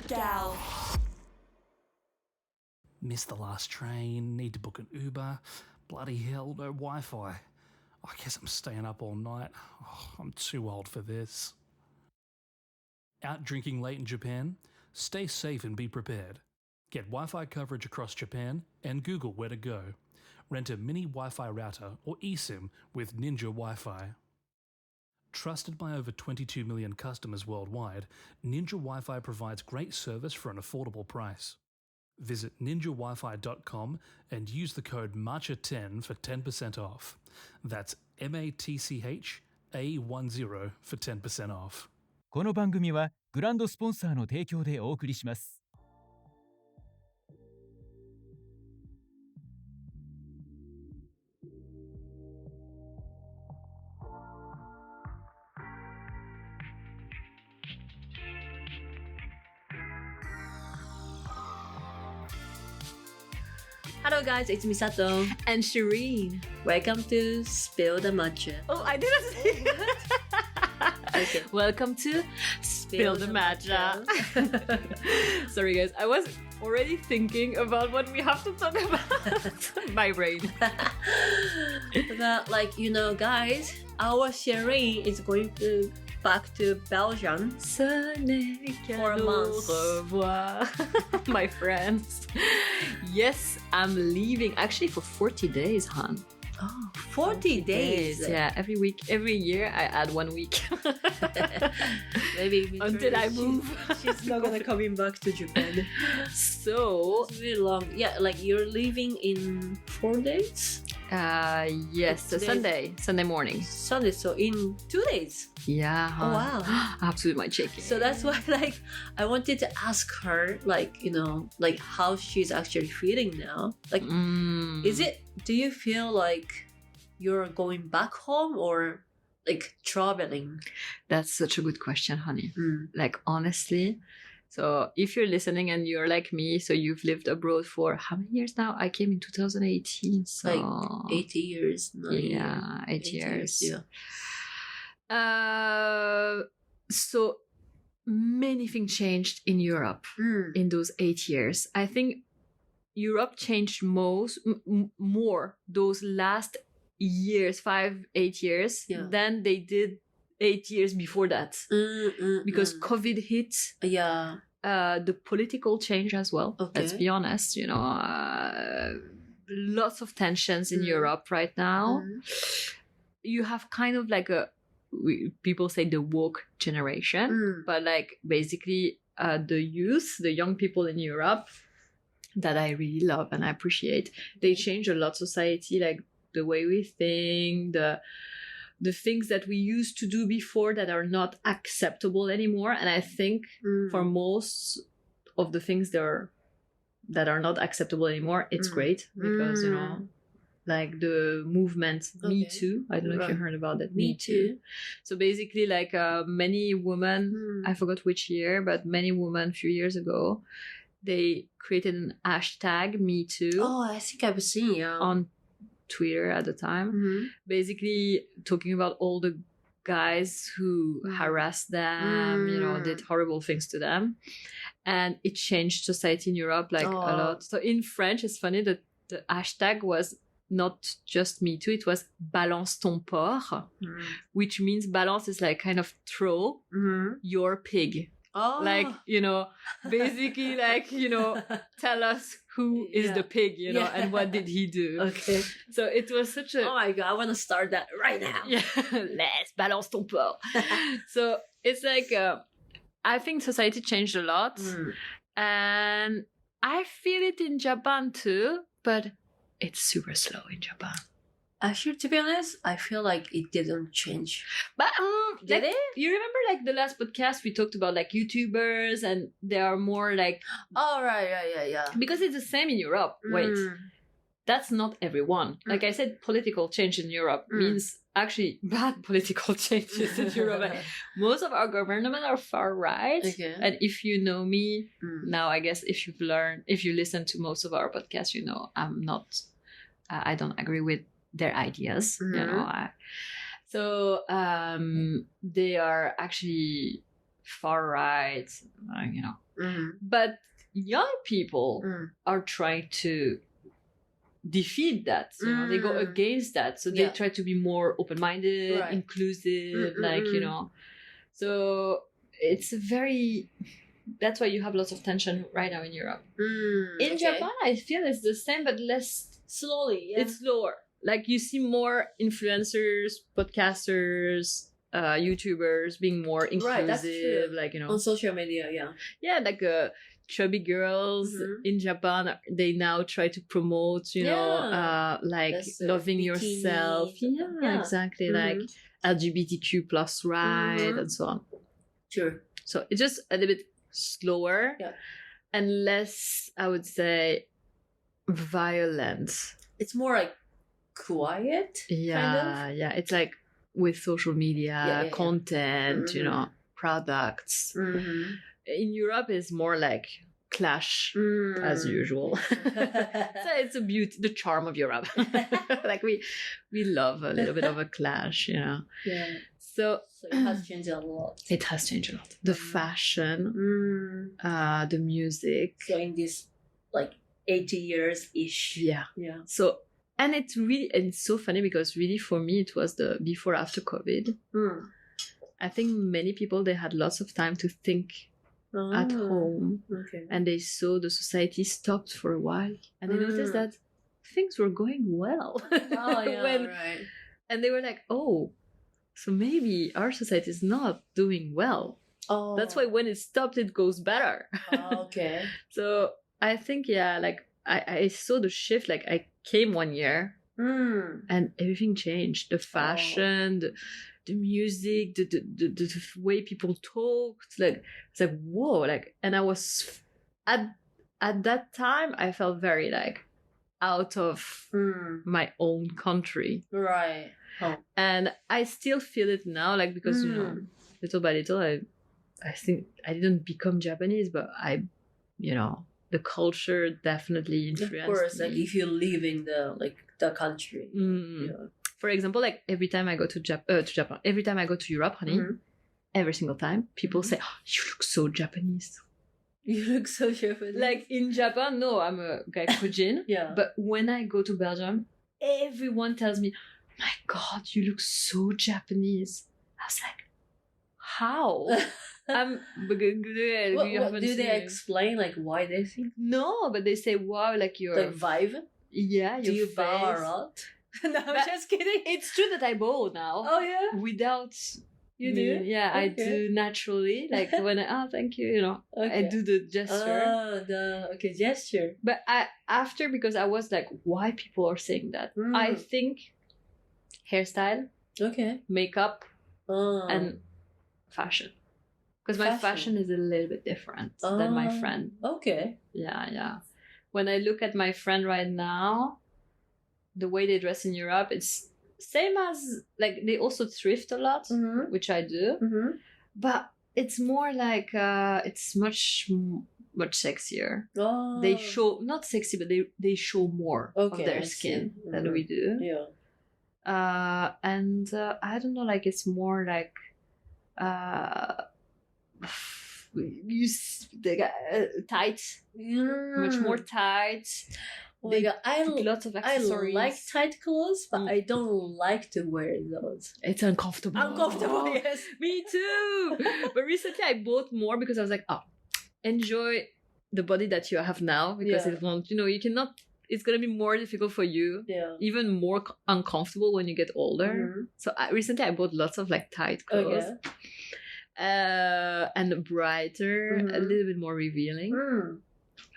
gal. Missed the last train, need to book an Uber. Bloody hell, no Wi-Fi. I guess I'm staying up all night. Oh, I'm too old for this. Out drinking late in Japan? Stay safe and be prepared. Get Wi-Fi coverage across Japan and Google where to go. Rent a mini Wi-Fi router or eSIM with Ninja Wi-Fi. Trusted by over 22 million customers worldwide, Ninja Wi-Fi provides great service for an affordable price. Visit ninjawifi.com and use the code MATCHA10 for 10% off. That's MATCHA10 for 10% off. この番組はグランドスポンサーの提供でお送りします。Hello guys, it's Misato And Cherine. Welcome to Spill the Matcha. Oh, I didn't say that. Okay. Welcome to Spill the Matcha. Sorry guys, I was already thinking about what we have to talk about. My brain. But guys, our Cherine is going back to Belgium. Ce n'est qu'un For a month. au revoir, my friends. Yes, I'm leaving actually for 40 days, hon. Oh, 40 days. Yeah, every week, every year I add 1 week. Maybe Until I move. She's not gonna coming back to Japan. So, It's really long. Yeah, like you're leaving in 4 days? yes, Today- Sunday morning. Sunday, so in 2 days. Yeah. Oh wow. I have to do my check-in. So that's why I wanted to ask her how she's actually feeling now. Do you feel like you're going back home or like traveling? That's such a good question, honey. Mm. Like, honestly. So if you're listening and you're like me, so you've lived abroad for how many years now? I came in 2018. So Like 8 years. 9 yeah, 8 years. Yeah. So many things changed in Europe in those 8 years. I think Europe changed more those last years, 5-8 years, Yeah. than they did 8 years before that. Because COVID hit, Yeah. the political change as well. Okay. Let's be honest, lots of tensions in Europe right now. You have kind of like people say the woke generation, but like basically the youth, the young people in Europe that I really love and I appreciate, they change a lot society, like the way we think, the things that we used to do before that are not acceptable anymore. And I think for most of the things that are not acceptable anymore, it's great because, like the movement Me Okay. Too. I don't know if you heard about it. Me Too. So basically, like many women, I forgot which year, but many women a few years ago, they created an hashtag Me Too Oh, I think I've seen, yeah. on Twitter at the time, basically talking about all the guys who harassed them, did horrible things to them. And it changed society in Europe like a lot. So in French, it's funny that the hashtag was not just Me Too, it was Balance ton porc, which means balance is like kind of throw your pig. Oh. Like, basically like, tell us who is the pig, and what did he do. Okay. So it was such a... Oh my god, I want to start that right now. Yeah, let's balance ton porc. So it's like, I think society changed a lot. And I feel it in Japan too, but it's super slow in Japan. Actually, to be honest, I feel like it didn't change. But Did it? You remember like the last podcast we talked about like YouTubers and they are more like... Oh, right, yeah. Because it's the same in Europe. Wait, that's not everyone. Like I said, political change in Europe means actually bad political changes in Europe. Like, most of our government are far right. Okay. And if you know me, now I guess if you listen to most of our podcasts, I don't agree with their ideas, they are actually far right, But young people are trying to defeat that. You know, they go against that. So they try to be more open-minded, inclusive, like, you know. So it's a very... That's why you have lots of tension right now in Europe. In Japan, I feel it's the same, but less... Slowly, yeah. It's slower. Like, you see more influencers, podcasters, YouTubers being more inclusive. That's true. Like, you know... On social media, yeah. Yeah, like chubby girls in Japan, they now try to promote, you know, like That's, loving bikini. yourself. Yeah, exactly. Like LGBTQ plus right and so on. Sure. So it's just a little bit slower and less, I would say, violent. It's more like quiet. Yeah, yeah. It's like with social media, content, you know, products. In Europe, it's more like clash as usual. So it's a beauty, the charm of Europe. Like we love a little bit of a clash, you know. Yeah. So it has changed a lot. It has changed a lot. The fashion, the music. So in this like 80 years ish. Yeah. Yeah. So and it's so funny because really for me it was the before after COVID. I think many people, they had lots of time to think at home, and they saw the society stopped for a while, and they noticed that things were going well. And they were like, oh, so maybe our society is not doing well. That's why when it stopped, it goes better. So I think, yeah, like I saw the shift. Like I came 1 year and everything changed. The fashion, the music, the way people talked, like it's like whoa, like, and I was at that time I felt very like out of my own country, right? And I still feel it now, like, because you know, little by little I think I didn't become Japanese, but I, you know, the culture definitely influenced. Of course, me. like if you live in the country. Yeah. For example, like every time I go to Japan, every time I go to Europe, honey, every single time, people say, oh, you look so Japanese. You look so Japanese. Like in Japan, no, I'm a gaikujin. But when I go to Belgium, everyone tells me, oh my God, you look so Japanese. I was like, how? Do they explain like why they think? No, but they say, wow, like your... Like vibe? Yeah, do you bow a lot? No, I'm just kidding. It's true that I bow now. Oh yeah, without you do. Yeah, I do naturally. Like when thank you, you know, I do the gesture. Gesture. But after, because I was like, why people are saying that? I think hairstyle, makeup, and fashion. Because my fashion is a little bit different than my friend. Yeah. When I look at my friend right now, the way they dress in Europe, it's same as, like, they also thrift a lot, which I do, but it's more like it's much sexier. They show, not sexy, but they show more of their skin than we do. And I don't know, like it's more like tight, much more tight. Oh God. Lots of accessories. I like tight clothes, but I don't like to wear those. It's uncomfortable. Yes. Me too. But recently I bought more because I was like, oh, enjoy the body that you have now, because it won't, you know, you cannot, it's going to be more difficult for you. Even more uncomfortable when you get older. So recently I bought lots of like tight clothes. And brighter, a little bit more revealing.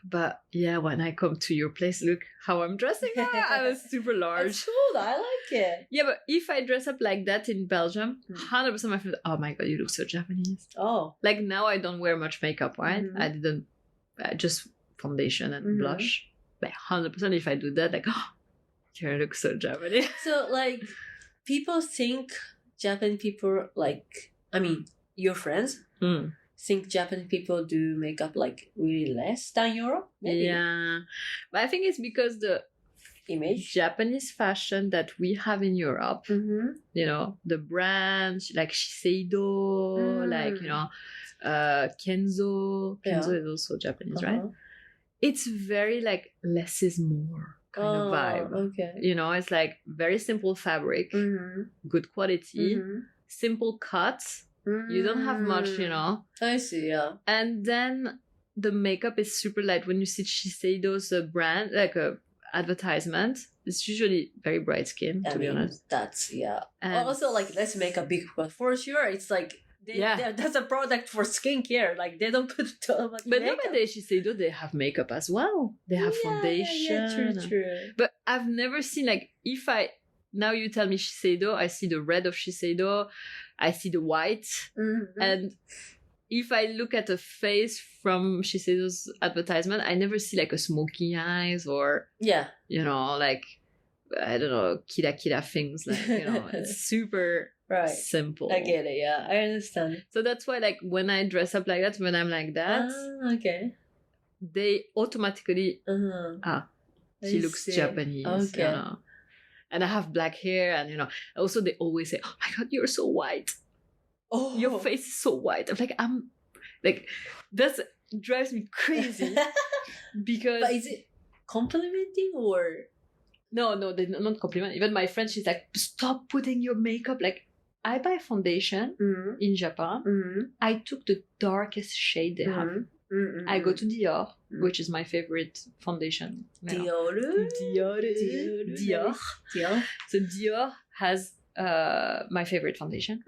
But yeah, when I come to your place, look how I'm dressing now. I was super large. It's cool. I like it. Yeah, but if I dress up like that in Belgium, 100% of my friends, oh my God, you look so Japanese. Like now I don't wear much makeup, right? I didn't, just foundation and blush. But 100% if I do that, like, oh, you look so Japanese. So like, people think Japanese people, like, I mean, your friends think Japanese people do makeup like really less than Europe? Maybe. Yeah. But I think it's because the image Japanese fashion that we have in Europe, you know, the brands like Shiseido, like, you know, Kenzo. Kenzo is also Japanese, right? It's very like less is more kind of vibe. Okay. You know, it's like very simple fabric, good quality, simple cuts. You don't have much, you know. I see, yeah. And then the makeup is super light. When you see Shiseido's brand, like a advertisement, it's usually very bright skin, to be honest. That's, yeah. And also, like, let's make a big one. For sure, it's like, that's a product for skincare. Like, they don't put too much but makeup. nowadays, Shiseido, they have makeup as well. They have foundation. Yeah, true. But I've never seen, like, now you tell me Shiseido, I see the red of Shiseido, I see the white, and if I look at a face from Shiseido's advertisement, I never see like a smoky eyes or you know, like I don't know, kira things, like, you know, it's super simple. I get it, yeah, I understand. So that's why, like, when I dress up like that, when I'm like that, they automatically she looks Japanese, you know. And I have black hair, and you know, also they always say, "Oh my God, you're so white. Oh, your face is so white." I'm like, that drives me crazy because. But is it complimenting or? No, they not compliment. Even my friend, she's like, "Stop putting your makeup." Like, I buy foundation in Japan. I took the darkest shade they have. I go to Dior, which is my favorite foundation. Dior. So Dior has my favorite foundation.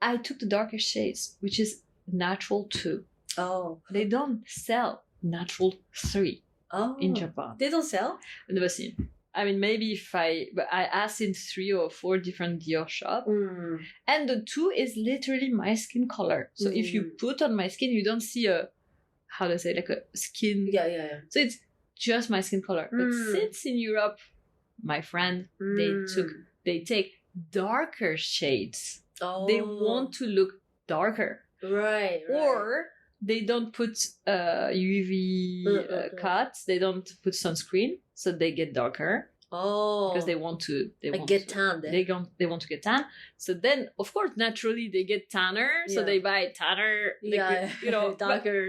I took the darkest shades, which is natural 2. Oh. They don't sell natural 3 in Japan. They don't sell? I've never seen. I mean, maybe but I asked in 3 or 4 different Dior shops, and the 2 is literally my skin color. So if you put on my skin, you don't see how to say, like a skin. Yeah. So it's just my skin color. But since in Europe, my friend, they take darker shades. Oh. They want to look darker. Right. Or they don't put UV cuts. They don't put sunscreen, so they get darker. Oh, because they want to. Get tan. They want to get tan. So then, of course, naturally they get tanner. So they buy tanner. You know, darker.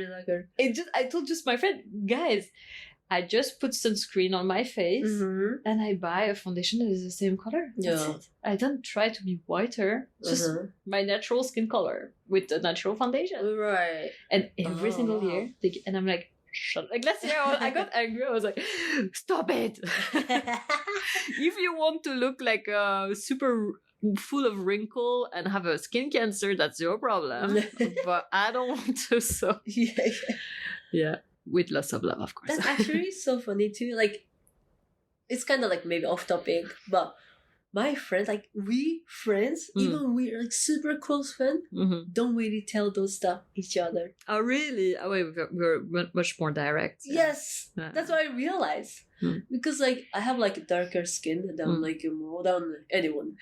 I told my friend, guys, I just put sunscreen on my face and I buy a foundation that is the same color. That's it. I don't try to be whiter. Just my natural skin color with a natural foundation. Right. And every single year, and I'm like, shut. Like last year, I got angry. I was like, stop it. If you want to look like super full of wrinkle and have a skin cancer, that's your problem. But I don't want to. So yeah. With lots of love, of course. That's actually so funny too. Like, it's kind of like maybe off topic, but my friends, like even we're like super close friends, don't really tell those stuff each other. Oh, really? Oh, wait, we're much more direct. Yes, that's what I realized. Because like I have like darker skin than like more than anyone,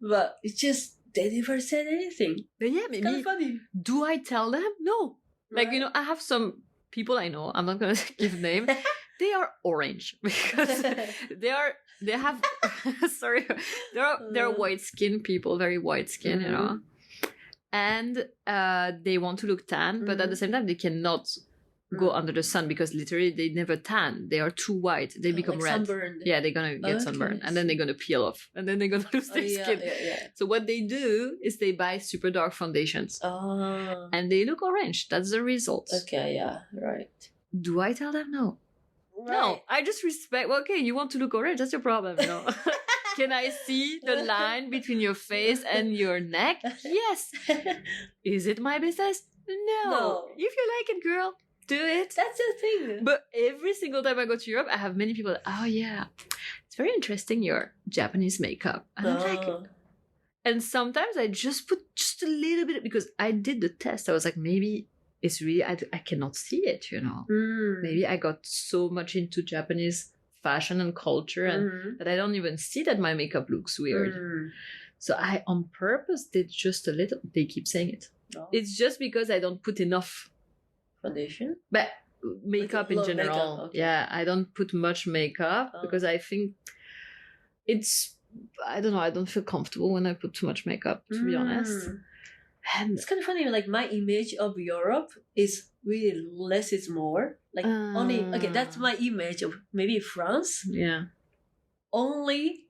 but it's just they never said anything. But yeah, maybe. Kind of funny. Do I tell them? No. Like, you know, I have some people I know, I'm not going to give name, they are orange because they have, sorry, they're white skin people, very white skin, you know, and they want to look tan, but at the same time, they cannot go under the sun because literally they never tan. They are too white. They become like red. Sunburned. Yeah, they're going to get sunburned and then they're going to peel off and then they're going to lose their skin. Yeah. So what they do is they buy super dark foundations and they look orange. That's the result. Okay, yeah, right. Do I tell them no? Right. No, I just respect. Well, okay, you want to look orange. That's your problem. You know? Can I see the line between your face and your neck? Yes. Is it my business? No. If you like it, girl, do it. That's the thing. But every single time I go to Europe, I have many people, oh yeah, it's very interesting, your Japanese makeup. And I'm like, and sometimes I just put just a little bit, because I did the test. I was like, maybe it's really, I cannot see it, you know. Maybe I got so much into Japanese fashion and culture and that I don't even see that my makeup looks weird. So I, on purpose, did just a little. They keep saying it. It's just because I don't put enough foundation, but makeup in general. Makeup, okay. Yeah, I don't put much makeup because I think it's, I don't know, I don't feel comfortable when I put too much makeup, to be honest. And It's kind of funny. Like my image of Europe is really less is more. Like only okay. That's my image of maybe France. yeah. Only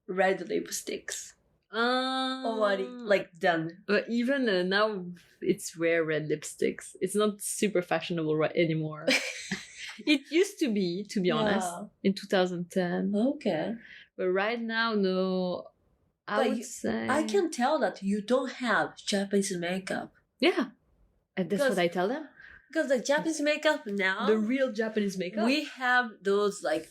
red lipsticks. Already like done. But even now, it's rare red lipsticks. It's not super fashionable anymore. It used to be honest, in 2010. Okay. But right now, no. I would say I can tell that you don't have Japanese makeup. Yeah, and that's what I tell them. Because the Japanese makeup now, The real Japanese makeup. we have those like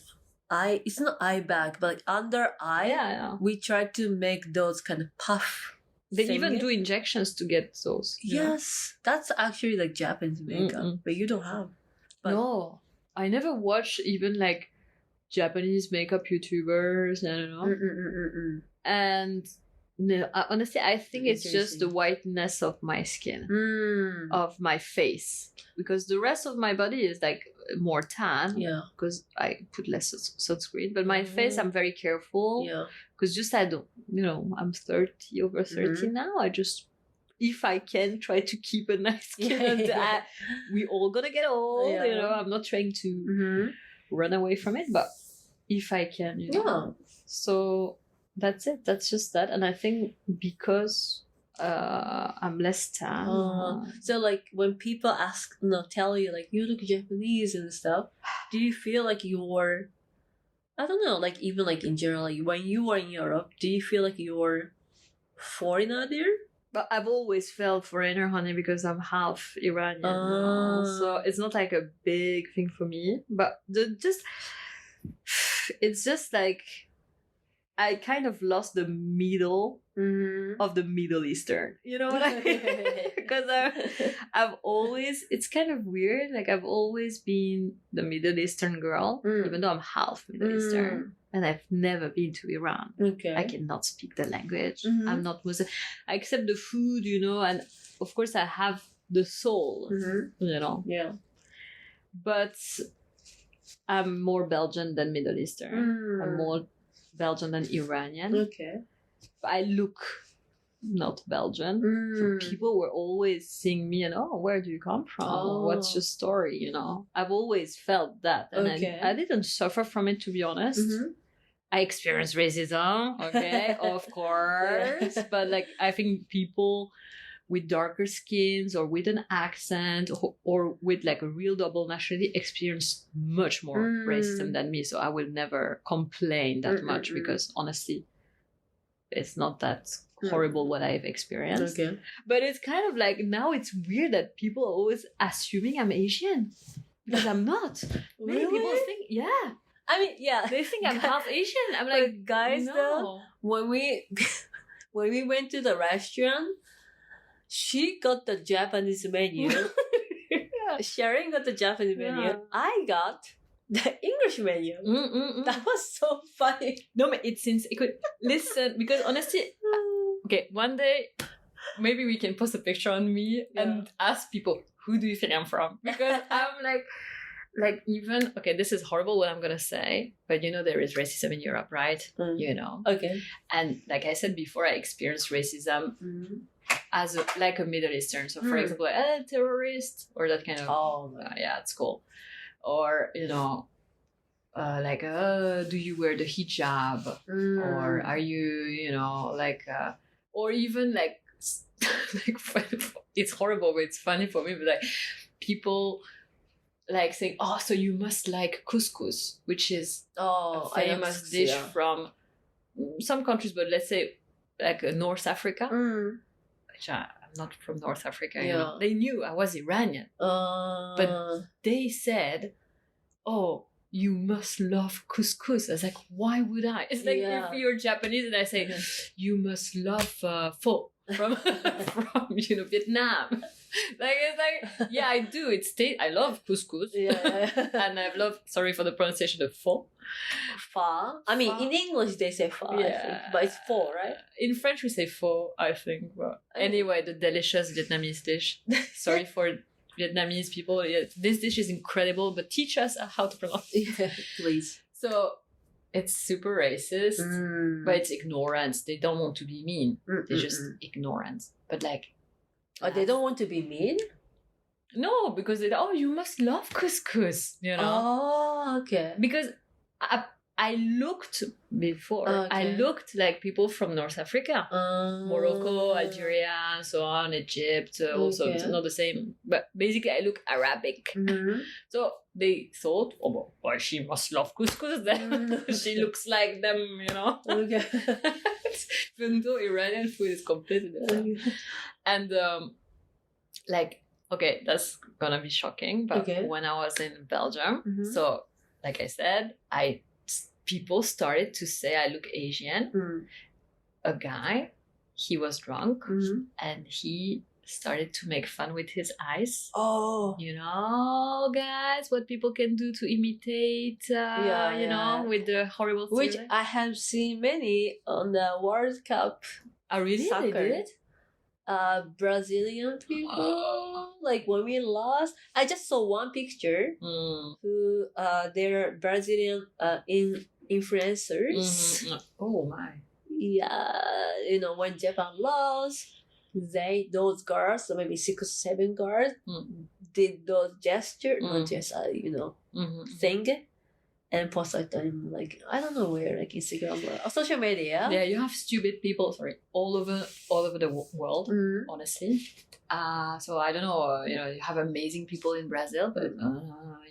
eye. It's not eye bag, but like under eye. Yeah. We try to make those kind of puff. They even thingy. do injections to get those. you know? Yes, that's actually like Japanese makeup, Mm-mm. but you don't have. But No, I never watched even like Japanese makeup YouTubers. I don't know. And no, honestly, I think it's just the whiteness of my skin, of my face, because the rest of my body is like more tan. Yeah. Because I put less sunscreen, but my face, I'm very careful. Yeah. Because just I don't, I'm 30, over 30 now. I just, if I can, try to keep a nice skin. Yeah. We all gonna get old. Yeah. I'm not trying to run away from it, but if I can, Yeah. So that's it. That's just that. And I think because I'm less tan. So like when people ask, tell you like you look Japanese and stuff, do you feel like you're, I don't know, like even like in general, like when you were in Europe, do you feel like you're foreigner there? But I've always felt foreigner, honey, because I'm half Iranian. So it's not like a big thing for me. But it's just like I kind of lost the middle of the Middle Eastern. You know what I mean? Because I've always, it's kind of weird. Like I've always been the Middle Eastern girl, even though I'm half Middle Eastern. And I've never been to Iran. Okay. I cannot speak the language. I'm not Muslim. I accept the food, and of course I have the soul, Yeah. But I'm more Belgian than Middle Eastern. I'm more Belgian than Iranian. Okay. I look not Belgian. So people were always seeing me and, where do you come from? What's your story? I've always felt that. And I didn't suffer from it, to be honest. I experienced racism, okay, of course. But like, I think people with darker skins or with an accent or with like a real double nationality experience much more racism than me. So I will never complain that much because honestly, it's not that horrible what I've experienced. Okay. But it's kind of like now it's weird that people are always assuming I'm Asian because I'm not. Many people think, yeah. I mean, yeah. They think I'm half Asian. I'm like, guys, no. though, when we went to the restaurant, she got the Japanese menu. Sharon got the Japanese menu. Yeah. I got the English menu. That was so funny. No, but it could listen because honestly, okay, one day maybe we can post a picture on me and ask people, who do you think I'm from? Because I'm like even, okay, this is horrible what I'm gonna say, but there is racism in Europe, right? Okay. And like I said before, I experienced racism as a Middle Eastern. So for example, terrorist or that kind of, yeah, it's cool. Or, do you wear the hijab? Or are you, or even like it's horrible, but it's funny for me, but like people like saying, so you must like couscous, which is a famous dish from some countries, but let's say like North Africa. Which I'm not from North Africa. They knew I was Iranian, but they said, you must love couscous. I was like, why would I? It's like if you're Japanese and I say, you must love pho from Vietnam. Like it's like, yeah, I do. I love couscous. And I love, sorry for the pronunciation of pho. Pho. I mean, in English they say pho, I think, but it's pho, right? In French we say pho, I think. But anyway, the delicious Vietnamese dish. Sorry for Vietnamese people. This dish is incredible, but teach us how to pronounce it. Please. So it's super racist, but it's ignorance. They don't want to be mean. They're just ignorance. But like, Oh, they don't want to be mean? No, because you must love couscous, you know. Oh, okay. Because I looked before. I Okay. looked like people from North Africa, Morocco, Algeria, and so on, Egypt. Also, it's Okay. not the same. But basically, I look Arabic. Mhm. So they thought, oh, well, she must love couscous then. She looks like them, you know. Okay. Even though Iranian food is completely different. And like, okay, that's gonna be shocking. But Okay. when I was in Belgium, Mhm. so like I said, people started to say I look Asian. Mm. A guy, he was drunk, Mhm. and he started to make fun with his eyes. Oh. You know, guys, what people can do to imitate, Yeah, you know, yeah. with the horrible Which stereotype. I have seen many on the World Cup. Oh, really? Soccer. They did? Brazilian people. Like when we lost, I just saw one picture Mm. who they're Brazilian influencers. Mhm. Oh my. Yeah, you know, when Japan lost, those girls, so maybe 6 or 7 girls, Mm. did those gesture, not Mm. just Mhm. thing, and posted on like I don't know where, like Instagram or social media. Yeah, you have stupid people, all over the world, Mm. honestly. So I don't know, you have amazing people in Brazil, but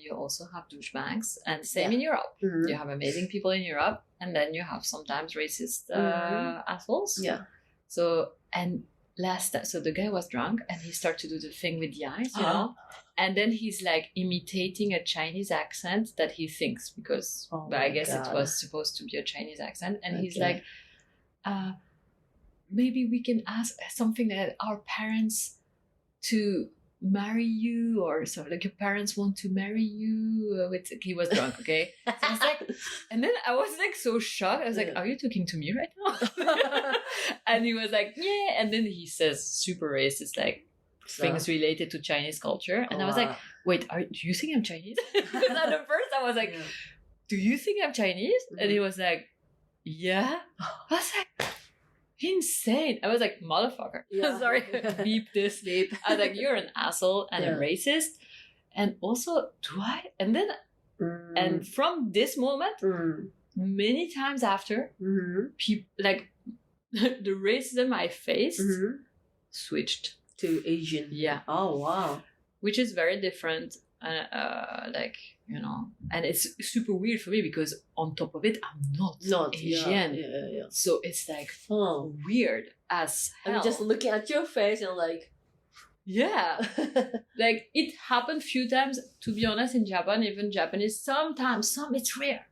you also have douchebags, and same in Europe. Mm. You have amazing people in Europe, and then you have sometimes racist assholes. Yeah. So so the guy was drunk, and he started to do the thing with the eyes, you know, and then he's like imitating a Chinese accent that he thinks because, Oh but I my guess God. it was supposed to be a Chinese accent, and he's Okay. like, maybe we can ask something that our parents to marry you, or so like your parents want to marry you. He was drunk, okay. So I was like, and then I was like so shocked. I was like, Yeah. are you talking to me right now? And he was like, yeah. And then he says super racist, like things related to Chinese culture. And I was like, wait, do you think I'm Chinese? Because at the first I was like, do you think I'm Chinese? And he was like, yeah. I was like, insane. I was like, motherfucker. Yeah. Sorry, beep this. Beep. I was like, you're an asshole and a Yeah. racist. And also, do I? And then, and from this moment, many times after, people like the racism I faced switched to Asian. Yeah. Oh wow. which is very different. Like, and it's super weird for me because on top of it, I'm not Asian. Yeah. So it's like Oh. weird as hell. I'm just looking at your face and like, yeah. Like it happened few times, to be honest, in Japan, even Japanese, sometimes, it's rare.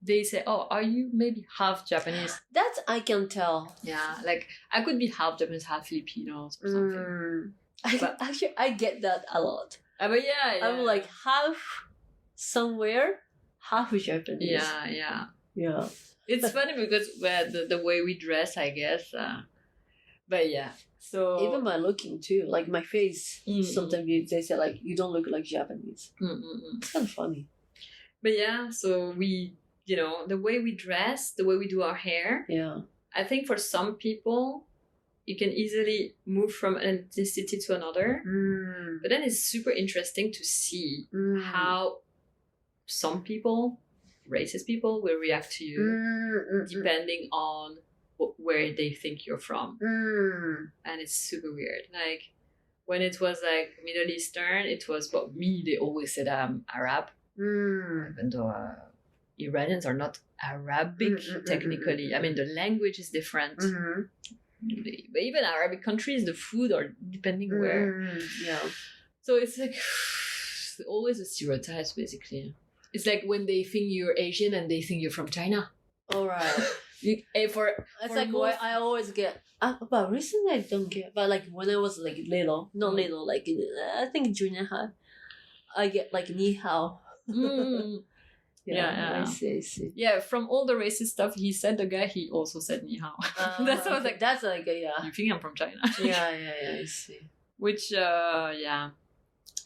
They say, oh, are you maybe half Japanese? that I can tell. Yeah, like I could be half Japanese, half Filipinos or something. But- Actually, I get that a lot. But yeah. I'm like half somewhere, half Japanese. Yeah. It's funny because the way we dress, I guess. But yeah. So Even by looking too, like my face, Mm. sometimes they say like you don't look like Japanese. It's kind of funny. But yeah, so we, the way we dress, the way we do our hair, Yeah. I think for some people, you can easily move from an ethnicity to another. But then it's super interesting to see how some people, racist people, will react to you depending on where they think you're from. And it's super weird. Like when it was like Middle Eastern, it was about me. They always said I'm Arab, even though Iranians are not Arabic technically. I mean, the language is different. But even Arabic countries, the food are depending where. Yeah. So it's like always a stereotypes basically. It's like when they think you're Asian and they think you're from China. All right. It's It's for like what I always get. But recently I don't get. But like when I was like little, not little, like I think junior high, I get like ni hao. Yeah. I see. Yeah, from all the racist stuff he said, the guy, he also said ni hao. That's what I was like, That's like yeah. you think I'm from China? Yeah. I see. Which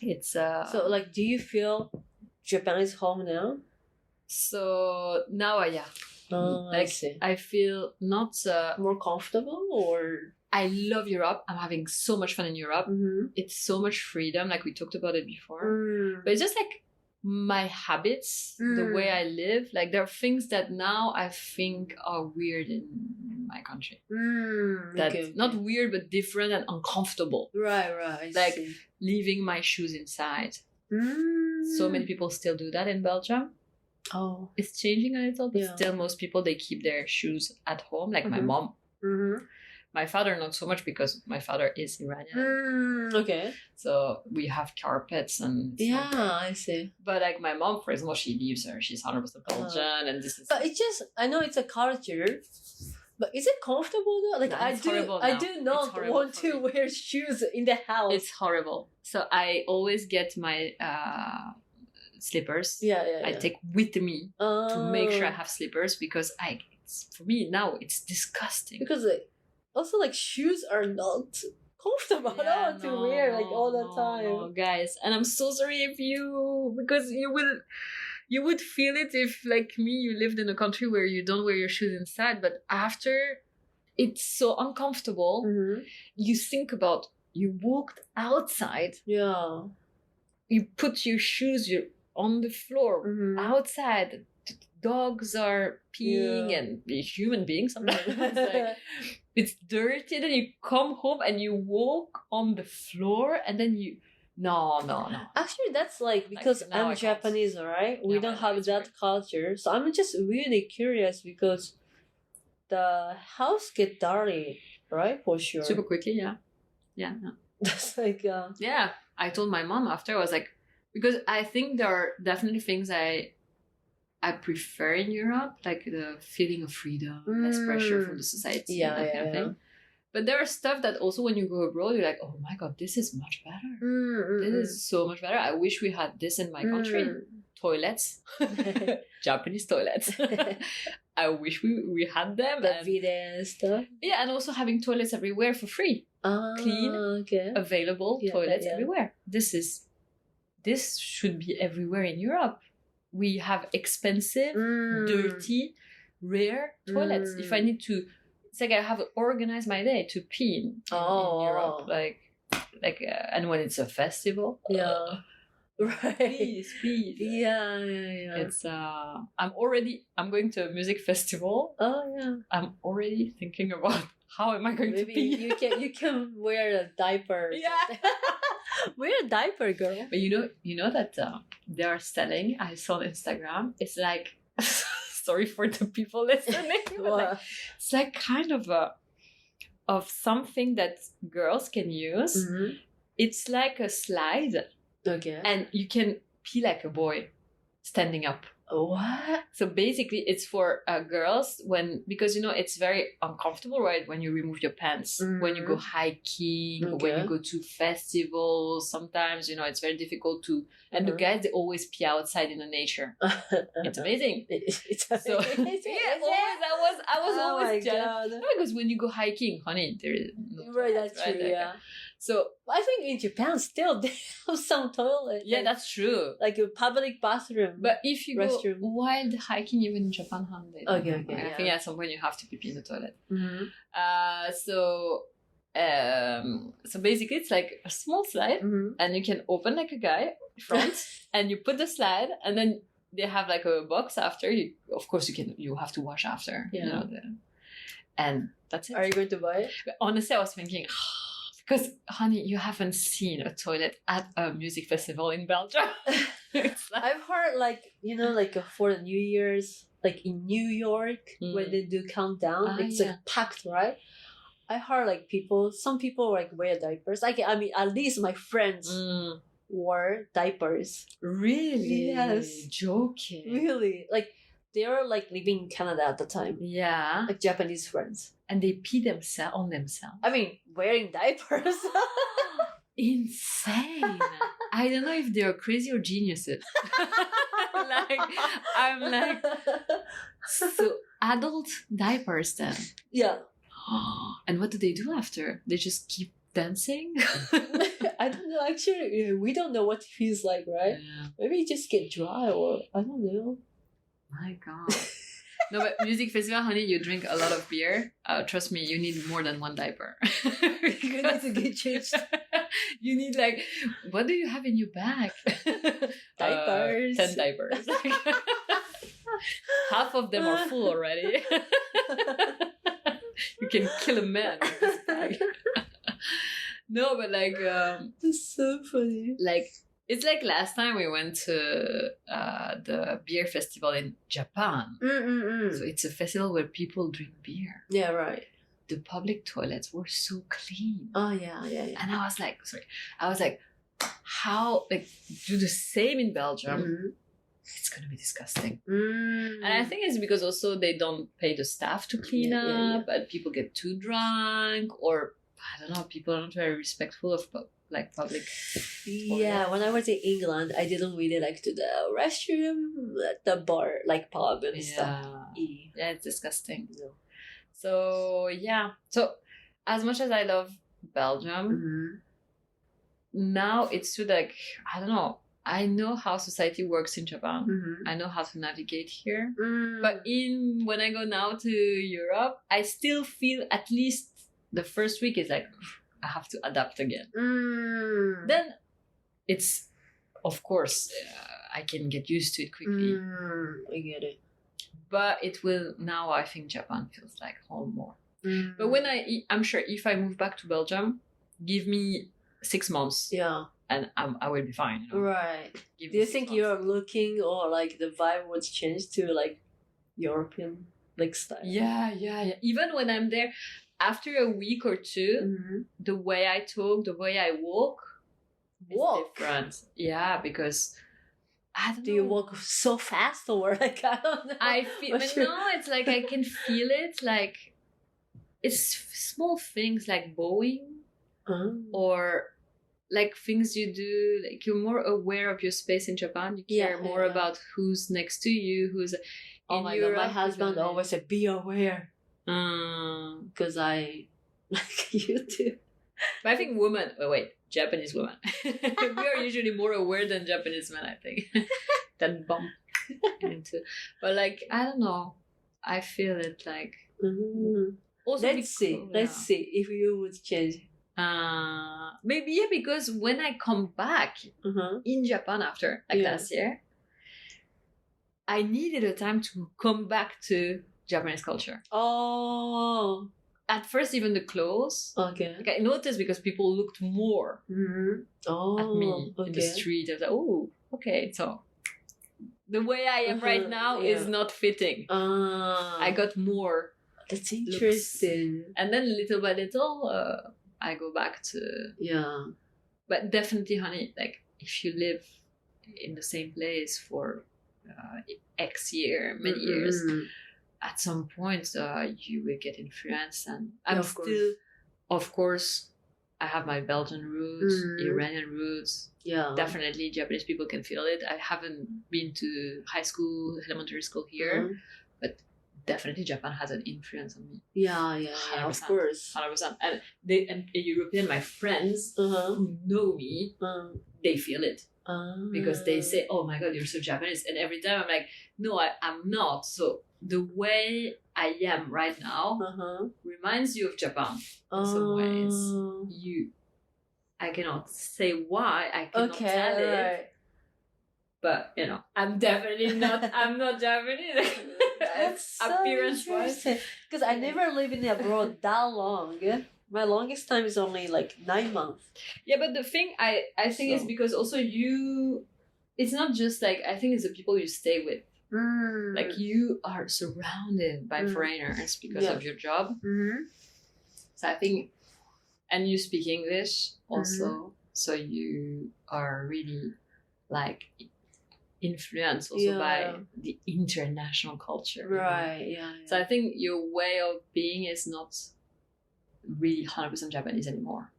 it's So like, do you feel Japan is home now? so now I like see. I feel not More comfortable or I love Europe. I'm having so much fun in Europe. It's so much freedom, like we talked about it before. But it's just like my habits, the way I live. Like there are things that now I think are weird in my country. That not weird, but different and uncomfortable. Right. I Like see. leaving my shoes inside. So many people still do that in Belgium. Oh. It's changing a little, but Yeah. still most people, they keep their shoes at home. Like my mom. My father, not so much because my father is Iranian. Okay. So we have carpets and Yeah, I see. But like my mom, for example, she leaves her. She's 100% Belgian, and this is. But it's just, I know it's a culture, but is it comfortable though? Like No, I it's do horrible I now. do It's not horrible want for to me. wear shoes in the house. It's horrible. So I always get my slippers. yeah. I take with me to make sure I have slippers because for me now it's disgusting. Because like, also like shoes are not comfortable at all to wear like all the time. No, guys, and I'm so sorry if you, because you would feel it if like me you lived in a country where you don't wear your shoes inside, but after it's so uncomfortable. You think about, you walked outside, Yeah. you put your shoes on the floor outside, dogs are peeing and human beings sometimes. Like, it's dirty, then you come home and you walk on the floor and then you no. Actually, that's like because Like, now I I'm can't. Japanese, right? We Yeah, don't my have life is that culture, so I'm just really curious because the house get dirty, right? For sure. super quickly. Yeah. That's like Yeah, I told my mom after, I was like, because I think there are definitely things I prefer in Europe, like the feeling of freedom, less pressure from the society, Yeah, that kind of thing. But there are stuff that also when you go abroad, you're like, oh my god, this is much better. This is so much better. I wish we had this in my country. Toilets, Japanese toilets. I wish we had them. the And, bidet and stuff. yeah, and also having toilets everywhere for free. Clean, Okay. available Yeah, toilets yeah. everywhere. This should be everywhere in Europe. We have expensive, dirty, rare toilets. If I need to, it's like I have to organize my day to pee in Europe. Like, and when it's a festival, Yeah. Right. please. Yeah. It's I'm going to a music festival. Oh yeah. I'm already thinking about how am I going to Maybe pee. you can wear a diaper. or Yeah. something. Wear a diaper, girl. But you know that they are selling. I saw on Instagram. It's like, sorry for the people listening. but like, it's like kind of of something that girls can use. It's like a slide, Okay. and you can pee like a boy, standing up. What? So basically, it's for girls because it's very uncomfortable, right? When you remove your pants, when you go hiking, or when you go to festivals. Sometimes it's very difficult to. And the guys, they always pee outside in the nature. It's amazing. It's So yeah, always I was Oh my always jealous. god. Because when you go hiking, honey, there is no Right, toilets, that's true. Like, Yeah. So I think in Japan still they have some toilet. yeah, like, that's true. like a public bathroom. But if you Restroom. go wild hiking, even in Japan, honey, Okay, I think at some point you have to pee in the toilet. Mhm. So basically it's like a small slide, Mhm. and you can open like a guy front, and you put the slide, and then they have like a box after. Of course, you have to wash after. Yeah. And that's it. Are you going to buy it? But honestly, I was thinking, because honey, you haven't seen a toilet at a music festival in Belgium. It's like, I've heard like for the New Year's, like in New York when they do countdown, it's yeah. like packed, right? I heard like some people like wear diapers. Like I mean, at least my friends wore diapers. really? Yes. Joking. Really, like they were like living in Canada at the time, Yeah. like Japanese friends. And they pee on themselves. I mean, wearing diapers. Insane. I don't know if they're crazy or geniuses. I'm like, so adult diapers then. Yeah. And what do they do after? They just keep dancing? I don't know. Actually, we don't know what it feels like, right? Yeah. Maybe it just get dry, or I don't know. My god. No, but music festival, honey, you drink a lot of beer. Trust me, you need more than one diaper. You need to get changed. You need like, what do you have in your bag? Diapers. 10 diapers. Half of them are full already. You can kill a man with this bag. No, but like, That's so funny. like it's like last time we went to the beer festival in Japan. So it's a festival where people drink beer. Yeah, right. The public toilets were so clean. Oh yeah. And I was like, how, like, do the same in Belgium? It's gonna be disgusting. And I think it's because also they don't pay the staff to clean up, and people get too drunk, or I don't know, people are not very respectful of like public. Yeah, when I was in England, I didn't really like to the restroom, the bar, like pub and stuff. Yeah, it's disgusting. So yeah, so as much as I love Belgium, now it's true, like, I don't know, I know how society works in Japan. I know how to navigate here. But when I go now to Europe, I still feel at least the first week is like, I have to adapt again. Then it's, of course, I can get used to it quickly. I get it. But it will, now I think Japan feels like home more. But when I'm sure if I move back to Belgium, give me 6 months. Yeah. And I will be fine. You know? Right. Give Do me you 6 think months. you're looking, or like the vibe would change to like European like style? Yeah. Even when I'm there, after a week or two, the way I talk, the way I walk, is different. Yeah, because I don't know. Do you walk so fast, or like I don't know? I feel, but no, it's like I can feel it. Like, it's small things like bowing, or like things you do. Like, you're more aware of your space in Japan. You care more about who's next to you, who's. Oh my god, my husband always said, "Be aware," because I like you too. But I think women. Oh wait, Japanese women. We are usually more aware than Japanese men, I think. Than bump into. But like, I don't know. I feel it like. Also, Let's see if you would change. Maybe because when I come back in Japan after last year, I needed a time to come back to Japanese culture. Oh. At first, even the clothes. Okay. Like, I noticed because people looked more at me in the street. I was like, oh, okay. So the way I am right now is not fitting. I got more. That's interesting. Looks. And then little by little, I go back to. Yeah. But definitely, honey, like, if you live in the same place for X year, many years, at some point you will get influenced. And I'm still, of course, I have my Belgian roots, Iranian roots. Yeah. Definitely Japanese people can feel it. I haven't been to high school, elementary school here, but definitely Japan has an influence on me. Yeah, of course. 100%. And European, my friends who know me, they feel it. Because they say, oh my god, you're so Japanese. And every time I'm like, no, I'm not. So the way I am right now reminds you of Japan in some ways. I cannot say why, I cannot tell it. But, you know, I'm definitely not, I'm not Japanese. That's so interesting. Because I never lived in abroad that long. My longest time is only like 9 months. Yeah, but the thing I think is because also it's not just like, I think it's the people you stay with. Like, you are surrounded by foreigners because of your job. So I think, and you speak English also, so you are really like influenced also by the international culture. Right, yeah. So I think your way of being is not really 100% Japanese anymore.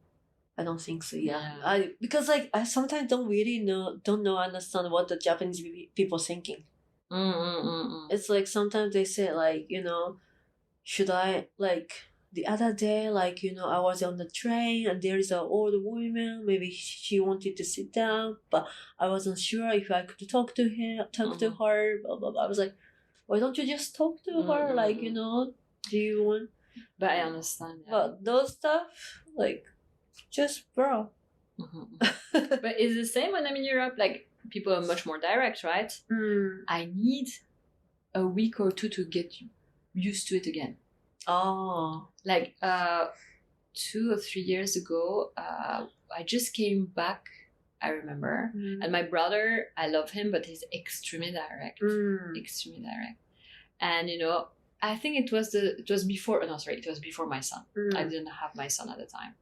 I don't think so. Yeah. Because like I sometimes don't understand what the Japanese people thinking. It's like sometimes they say like, you know, should I, like the other day, like, you know, I was on the train and there is an old woman, maybe she wanted to sit down, but I wasn't sure if I could talk to her, blah, blah, blah. I was like, why don't you just talk to her? Like, you know, do you want? But I understand. Yeah. But those stuff, like, just bro. But it's the same when I'm in Europe. Like, people are much more direct, right? I need a week or two to get used to it again. Oh. Like 2 or 3 years ago, I just came back, I remember. And my brother, I love him, but he's extremely direct. Extremely direct. And, you know, I think it was before my son. I didn't have my son at the time.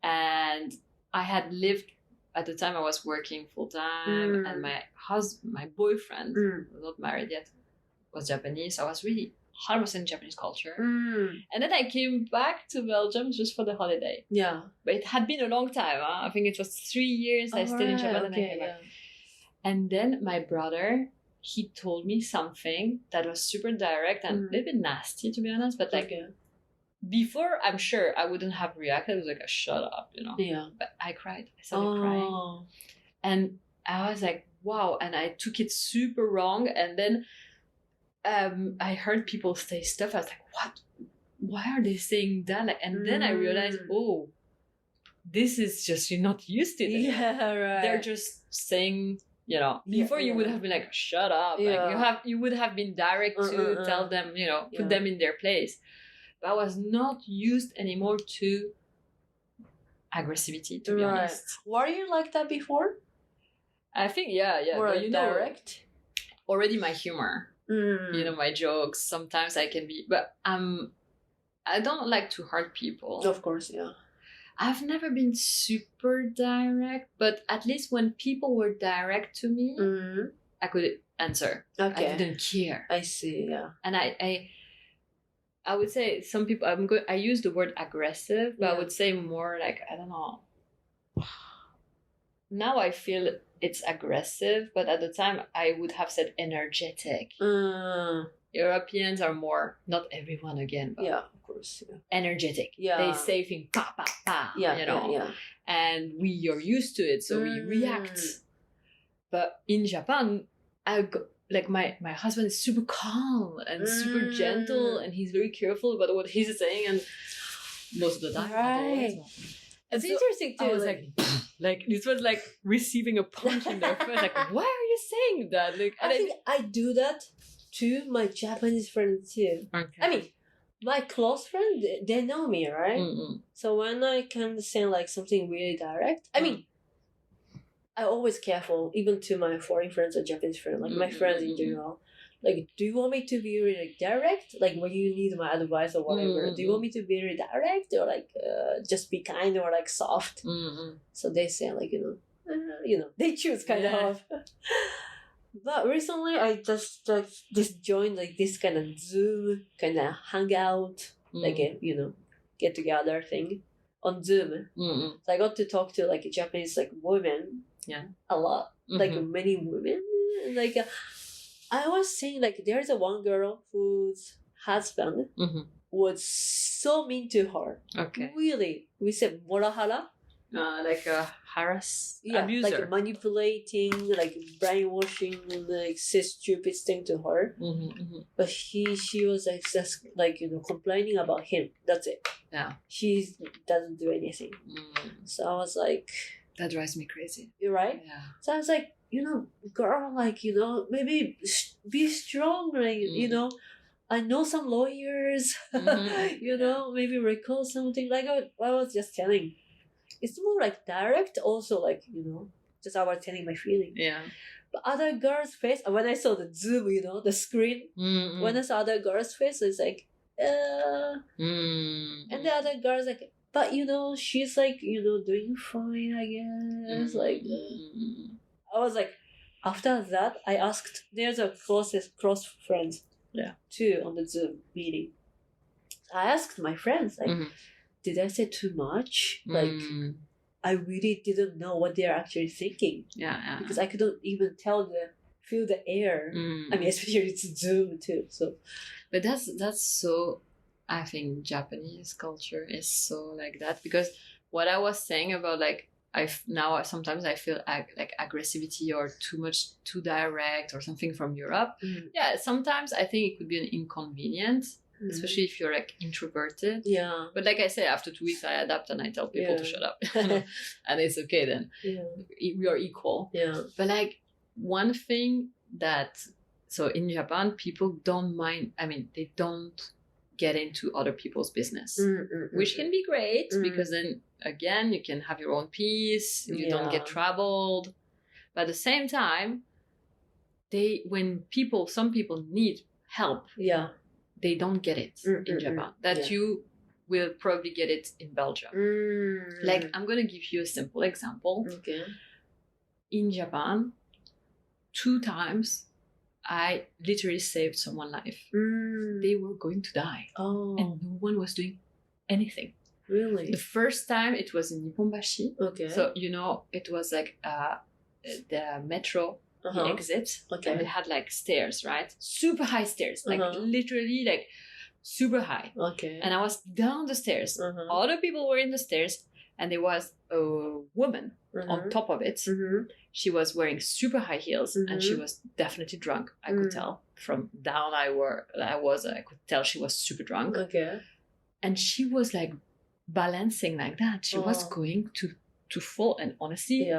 And I had lived, at the time I was working full time, and my boyfriend, not married yet, was Japanese. So I was really 100% Japanese culture. And then I came back to Belgium just for the holiday. Yeah. But it had been a long time. Huh? I think it was 3 years I stayed in Japan and I came back. And then my brother, he told me something that was super direct and a little bit nasty, to be honest. But like, before, I'm sure I wouldn't have reacted. I was like, shut up, you know. Yeah. But I cried. I started crying. And I was like, wow. And I took it super wrong. And then I heard people say stuff. I was like, what? Why are they saying that? Like, and then I realized, oh, this is just, you're not used to it. Yeah, right. They're just saying, you know, before you would have been like, shut up. Like, you would have been direct to tell them, you know, put them in their place. But I was not used anymore to aggressivity, to be honest. Were you like that before? I think, yeah. Or but, you direct? Know, already my humor, you know, my jokes, sometimes I can be, but I don't like to hurt people. Of course, yeah. I've never been super direct, but at least when people were direct to me, I could answer. Okay. I didn't care. I see, yeah. And I would say some people, I use the word aggressive, but I would say more like, I don't know. Now I feel it's aggressive, but at the time I would have said energetic. Europeans are more, not everyone again, but of course. Yeah. Energetic. Yeah. They say things, pa, pa, pa, you know. And we are used to it, so we react. But in Japan, like my husband is super calm and super gentle, and he's very careful about what he's saying, and most of the time, right. It's interesting too. I was like this was like receiving a punch in their face. Like, why are you saying that? Like, I think I do that to my Japanese friends too. Okay. I mean, my close friends, they know me, right? So when I can say like something really direct, I mean, I'm always careful, even to my foreign friends or Japanese friends, like my friends in general. Like, do you want me to be really direct? Like, when you need my advice or whatever, do you want me to be really direct or like just be kind or like soft? So they say like, you know, they choose kind of. But recently, I just joined like this kind of Zoom kind of hangout, like a, you know, get together thing on Zoom. So I got to talk to like Japanese like women, a lot, like many women. Like I was saying, like there's a one girl whose husband was so mean to her. Okay. Really, we said morahara. Like a abuser. Like manipulating, like brainwashing, like say stupid thing to her. But she was like just like, you know, complaining about him. That's it. Yeah. She doesn't do anything. So I was like, that drives me crazy. You're right. Yeah. So I was like, you know, girl, like, you know, maybe be strong, like, you know. I know some lawyers, you know, maybe recall something. Like I was just telling. It's more like direct, also like, you know, just I was telling my feeling. Yeah. But other girls' face, when I saw the Zoom, you know, the screen, when I saw other girls' face, it's like, and the other girls like, but you know, she's like, you know, doing fine, I guess. Like, I was like, after that, I asked, there's a close friends, too, on the Zoom meeting. I asked my friends, like, did I say too much? Like, I really didn't know what they're actually thinking. Yeah. Because I couldn't even feel the air. I mean, especially it's Zoom too. So, but that's so. I think Japanese culture is so like that, because what I was saying about like sometimes I feel like aggressivity or too direct or something from Europe. Yeah, sometimes I think it could be an inconvenience, especially if you're like introverted. Yeah. But like I say, after 2 weeks I adapt and I tell people to shut up. And it's okay then. Yeah. We are equal. Yeah. But like one thing so in Japan, people don't mind, they don't get into other people's business, which can be great because then again, you can have your own peace, you don't get troubled. But at the same time, some people need help, they don't get it in Japan. You will probably get it in Belgium. Like, I'm going to give you a simple example. Okay. In Japan, 2 times, I literally saved someone's life. They were going to die. Oh. And no one was doing anything. Really? The first time it was in Nipponbashi. Okay. So, it was like the metro, the exit. Okay. And it had like stairs, right? Super high stairs. Like literally like super high. Okay. And I was down the stairs. Other people were in the stairs. And there was a woman on top of it. She was wearing super high heels and she was definitely drunk. I could tell from down I could tell she was super drunk. Okay. And she was like balancing like that. She was going to fall. And honestly,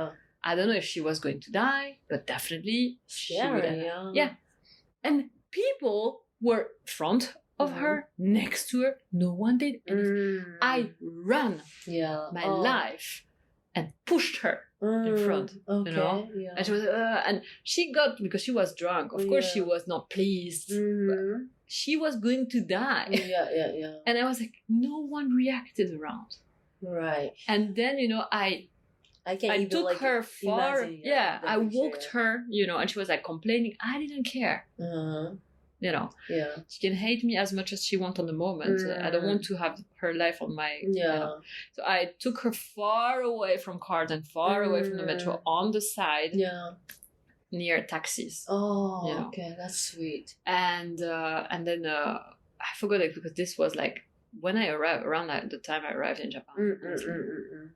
I don't know if she was going to die, but definitely she would have. Yeah. And people were front of her, next to her. No one did anything. I ran my life and pushed her in front. Okay. Yeah. And she was and she got, because she was drunk, of course she was not pleased. But she was going to die. Yeah. And I was like, no one reacted around. Right. And then I took her far. I walked her, and she was like complaining. I didn't care. She can hate me as much as she wants on the moment. I don't want to have her life on my So I took her far away from cars and far away from the metro on the side near taxis. Okay, that's sweet. And then I forgot it, because this was like when I arrived, around the time I arrived in Japan.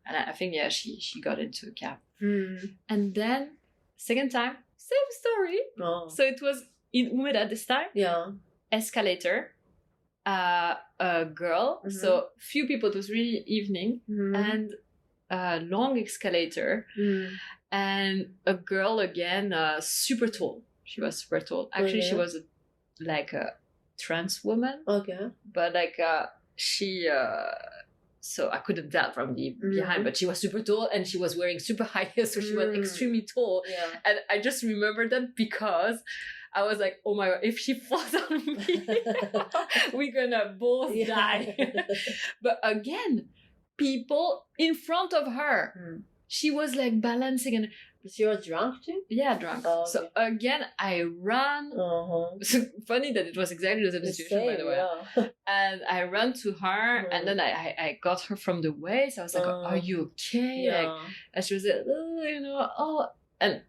And I think she got into a cab. And then second time, same story. So it was in Umeda this time. Escalator, a girl. So few people. It was really evening, and a long escalator, and a girl again, super tall. She was super tall. Actually, she was like a trans woman. Okay. But like she. So I couldn't tell from the behind, but she was super tall and she was wearing super high heels, so she was extremely tall. And I just remember that because I was like, oh my God, if she falls on me, we're gonna both die. But again, people in front of her, she was like balancing, and she was drunk too? Yeah, drunk. Oh, okay. So again, I ran. So funny that it was exactly the same situation, by the way. And I ran to her, and then I got her from the waist. I was like, are you okay? Like, and she was like, and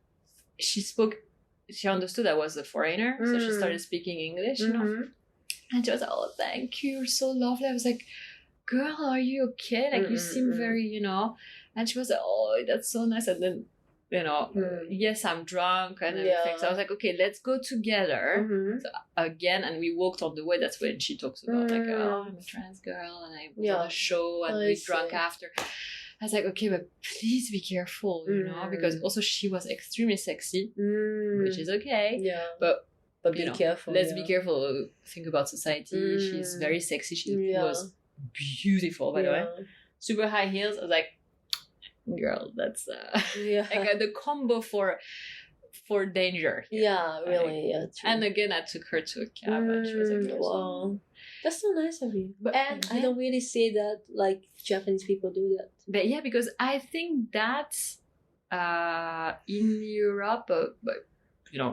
she understood I was a foreigner, so she started speaking English, and she was like, oh, thank you, you're so lovely. I was like, girl, are you okay? Like, you seem very, and she was like, oh, that's so nice. And then, yes, I'm drunk and everything. So I was like, okay, let's go together. So again, and we walked on the way. That's when she talks about like, oh, I'm a trans girl and I was on a show and we drank after. I was like, okay, but please be careful, because also she was extremely sexy, which is okay. Yeah. But be careful. Let's be careful. Think about society. She's very sexy. She was beautiful, by the way. Super high heels. I was like, girl, that's like the combo for danger here. Yeah, really. Yeah, true. And again, I took her to a cab and she was like, wow. That's so nice of you. But and I don't really see that like Japanese people do that. But yeah, because I think that in Europe, but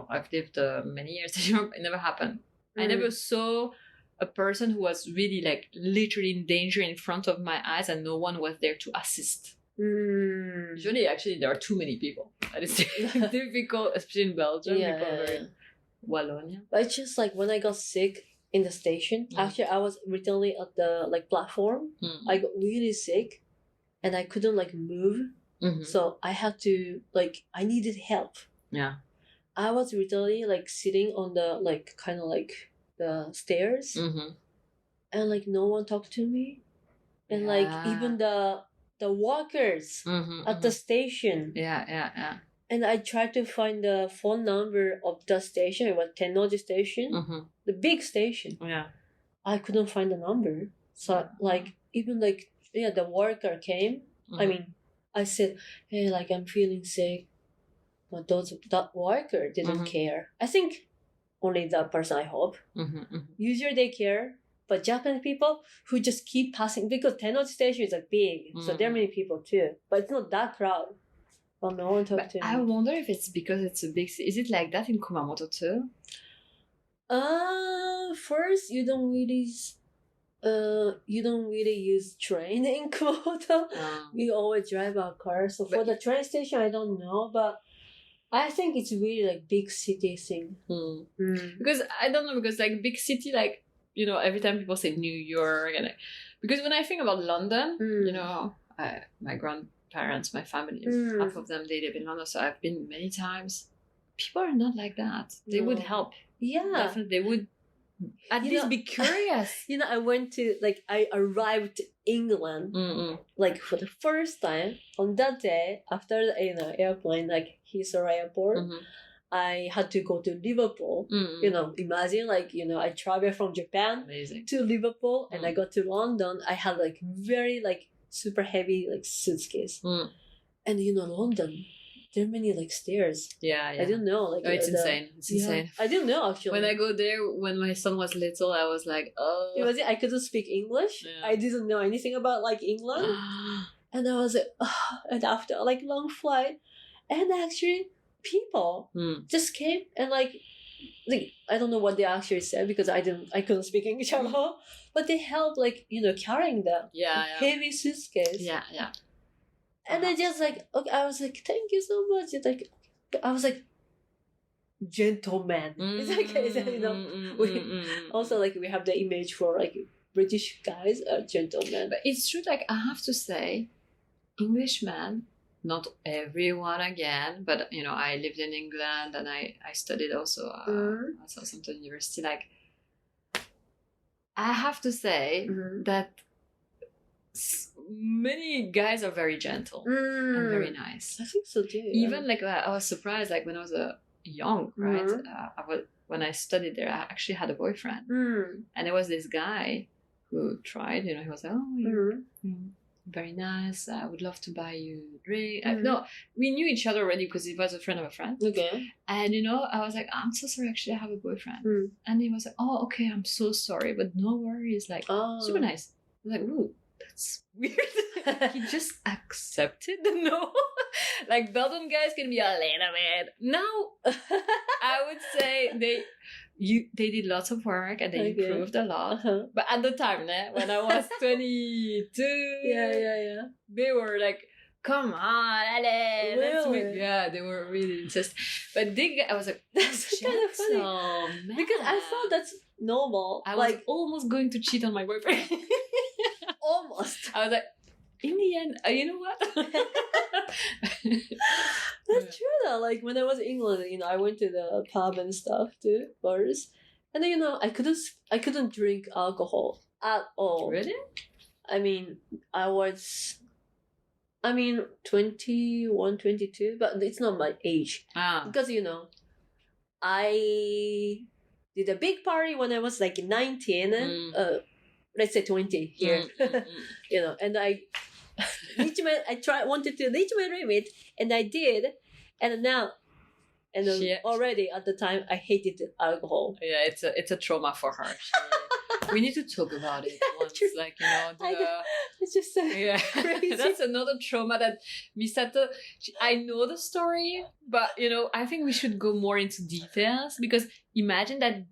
I've lived many years in Europe, it never happened. I never saw a person who was really like literally in danger in front of my eyes and no one was there to assist. Usually, actually, there are too many people. That is difficult, especially in Belgium. People are very Wallonia. But it's just like when I got sick in the station, after I was returning at the like platform, I got really sick and I couldn't like move. So I had to like I needed help. Yeah. I was literally like sitting on the like kind of like the stairs, and like no one talked to me, and like even the workers at the station. Yeah. And I tried to find the phone number of the station. It was Tennoji station, the big station. Yeah. I couldn't find the number. So like even like the worker came. I mean, I said, hey, like I'm feeling sick. But that worker didn't care. I think only that person, I hope. Usually they care. But Japanese people who just keep passing, because Tennoji station is like big, so there are many people too. But it's not that crowd. Well, no one talked to me. I wonder if it's because it's a big city. Is it like that in Kumamoto too? First you don't really use train in Kumamoto. We always drive our car. So for the train station, I don't know, but I think it's really like big city thing. Because I don't know, because like big city, like, you know, every time people say New York, and because when I think about London, you know, my grandparents, my family, half of them, they live in London, so I've been many times. People are not like that. They would help. Yeah. Definitely. They would at least be curious. You know, I arrived England like for the first time on that day after the airplane, like Heathrow Airport. I had to go to Liverpool. You know, imagine like, you know, I traveled from Japan to Liverpool, and I got to London. I had like very like super heavy like suitcase. And you know, London, there are many like stairs. Yeah. I didn't know. Like it's insane. It's insane. I didn't know actually. When I go there, when my son was little, I was like, oh. I couldn't speak English. Yeah. I didn't know anything about like England. And I was like, oh. And after like long flight, and actually people just came and like I don't know what they actually said, because I couldn't speak English at all. But they helped like, you know, carrying the heavy suitcase. Yeah. And I just like, okay, I was like, thank you so much. It's like, I was like, gentleman. It's like, you know, also like we have the image for like British guys are gentlemen. But it's true, like I have to say, Englishmen, not everyone again, but you know, I lived in England and I studied also at Southampton University. Like, I have to say that many guys are very gentle and very nice. I think so too. Even like I was surprised, like when I was young, right? When I studied there, I actually had a boyfriend, and there was this guy who tried. You know, he was like, "Oh, you're very nice. I would love to buy you a drink." No, we knew each other already because he was a friend of a friend. Okay. And you know, I was like, "I'm so sorry. Actually, I have a boyfriend." And he was like, "Oh, okay. I'm so sorry, but no worries." Like, super nice. I was like, "Ooh, that's weird." He just accepted the no. Like Belgian guys can be a little bit. No, I would say they did lots of work and they improved a lot. But at the time, when I was 22, they were like, "Come on, allez, let's meet." Yeah, they were really insistent. But I was like, that's kind of funny, because I thought that's normal. I was almost going to cheat on my boyfriend. Almost. I was like, in the end, you know what? That's true though. Like when I was in England, you know, I went to the pub and stuff too, bars, and then, you know, I couldn't drink alcohol at all. Really? I mean, I was 21, 22, but it's not my age. Because, you know, I did a big party when I was like 19. Let's say 20 here. You know, and I wanted to reach my limit, and I did, and now, and already at the time I hated alcohol. Yeah, it's a trauma for her. We need to talk about it once, True. like, you know. It's just crazy. That's another trauma that Misato. I know the story, but you know, I think we should go more into details, because imagine that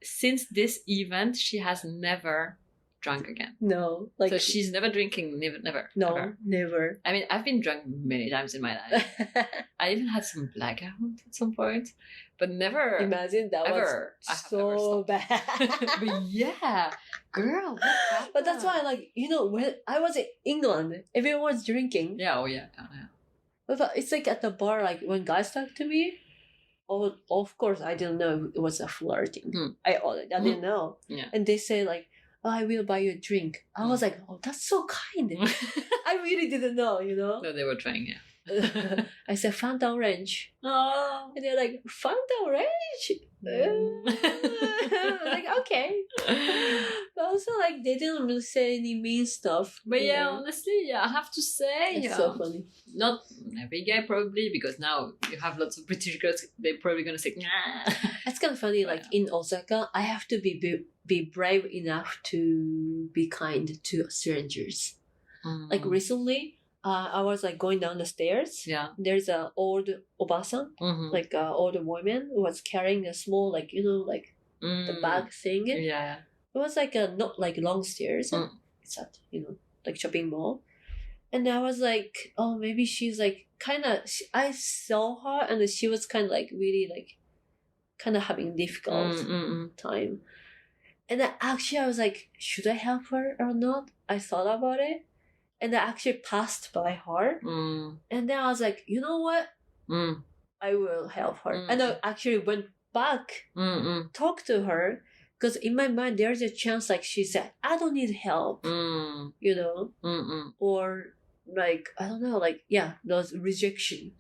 since this event, she has never drunk again. No, so she's never drinking, never. No, ever. Never. I mean, I've been drunk many times in my life. I even had some blackout at some point, but never. Imagine that ever. Was so bad. But yeah, girl, what happened? But that's why, like, you know, when I was in England, everyone was drinking. Yeah, oh yeah. But it's like at the bar, like when guys talk to me, oh, of course, I didn't know it was a flirting. I didn't know. Yeah. And they say like, oh, I will buy you a drink. I was like, oh, that's so kind. I really didn't know, you know? No, they were trying, yeah. I said, Fanta Orange. Oh. And they're like, Fanta Orange? Like, okay. But also, like, they didn't really say any mean stuff. But you yeah, know? honestly, yeah, I have to say, It's so funny. not every guy probably, because now you have lots of British girls, they're probably gonna say, nah. It's kind of funny, like in Osaka, I have to be brave enough to be kind to strangers. Like recently, I was like going down the stairs. Yeah. There's an old obasan, like an old woman who was carrying a small, like, you know, like the bag thing. Yeah. It was like a not like long stairs. It's at, you know, like shopping mall. And I was like, oh, maybe she's like kind of. I saw her and she was kind of like really like, kind of having difficult time. And then actually, I was like, should I help her or not? I thought about it. And I actually passed by her. And then I was like, you know what? I will help her. And I actually went back, talked to her. Because in my mind, there's a chance like she said, I don't need help. You know? Or like, I don't know, like, yeah, those rejection.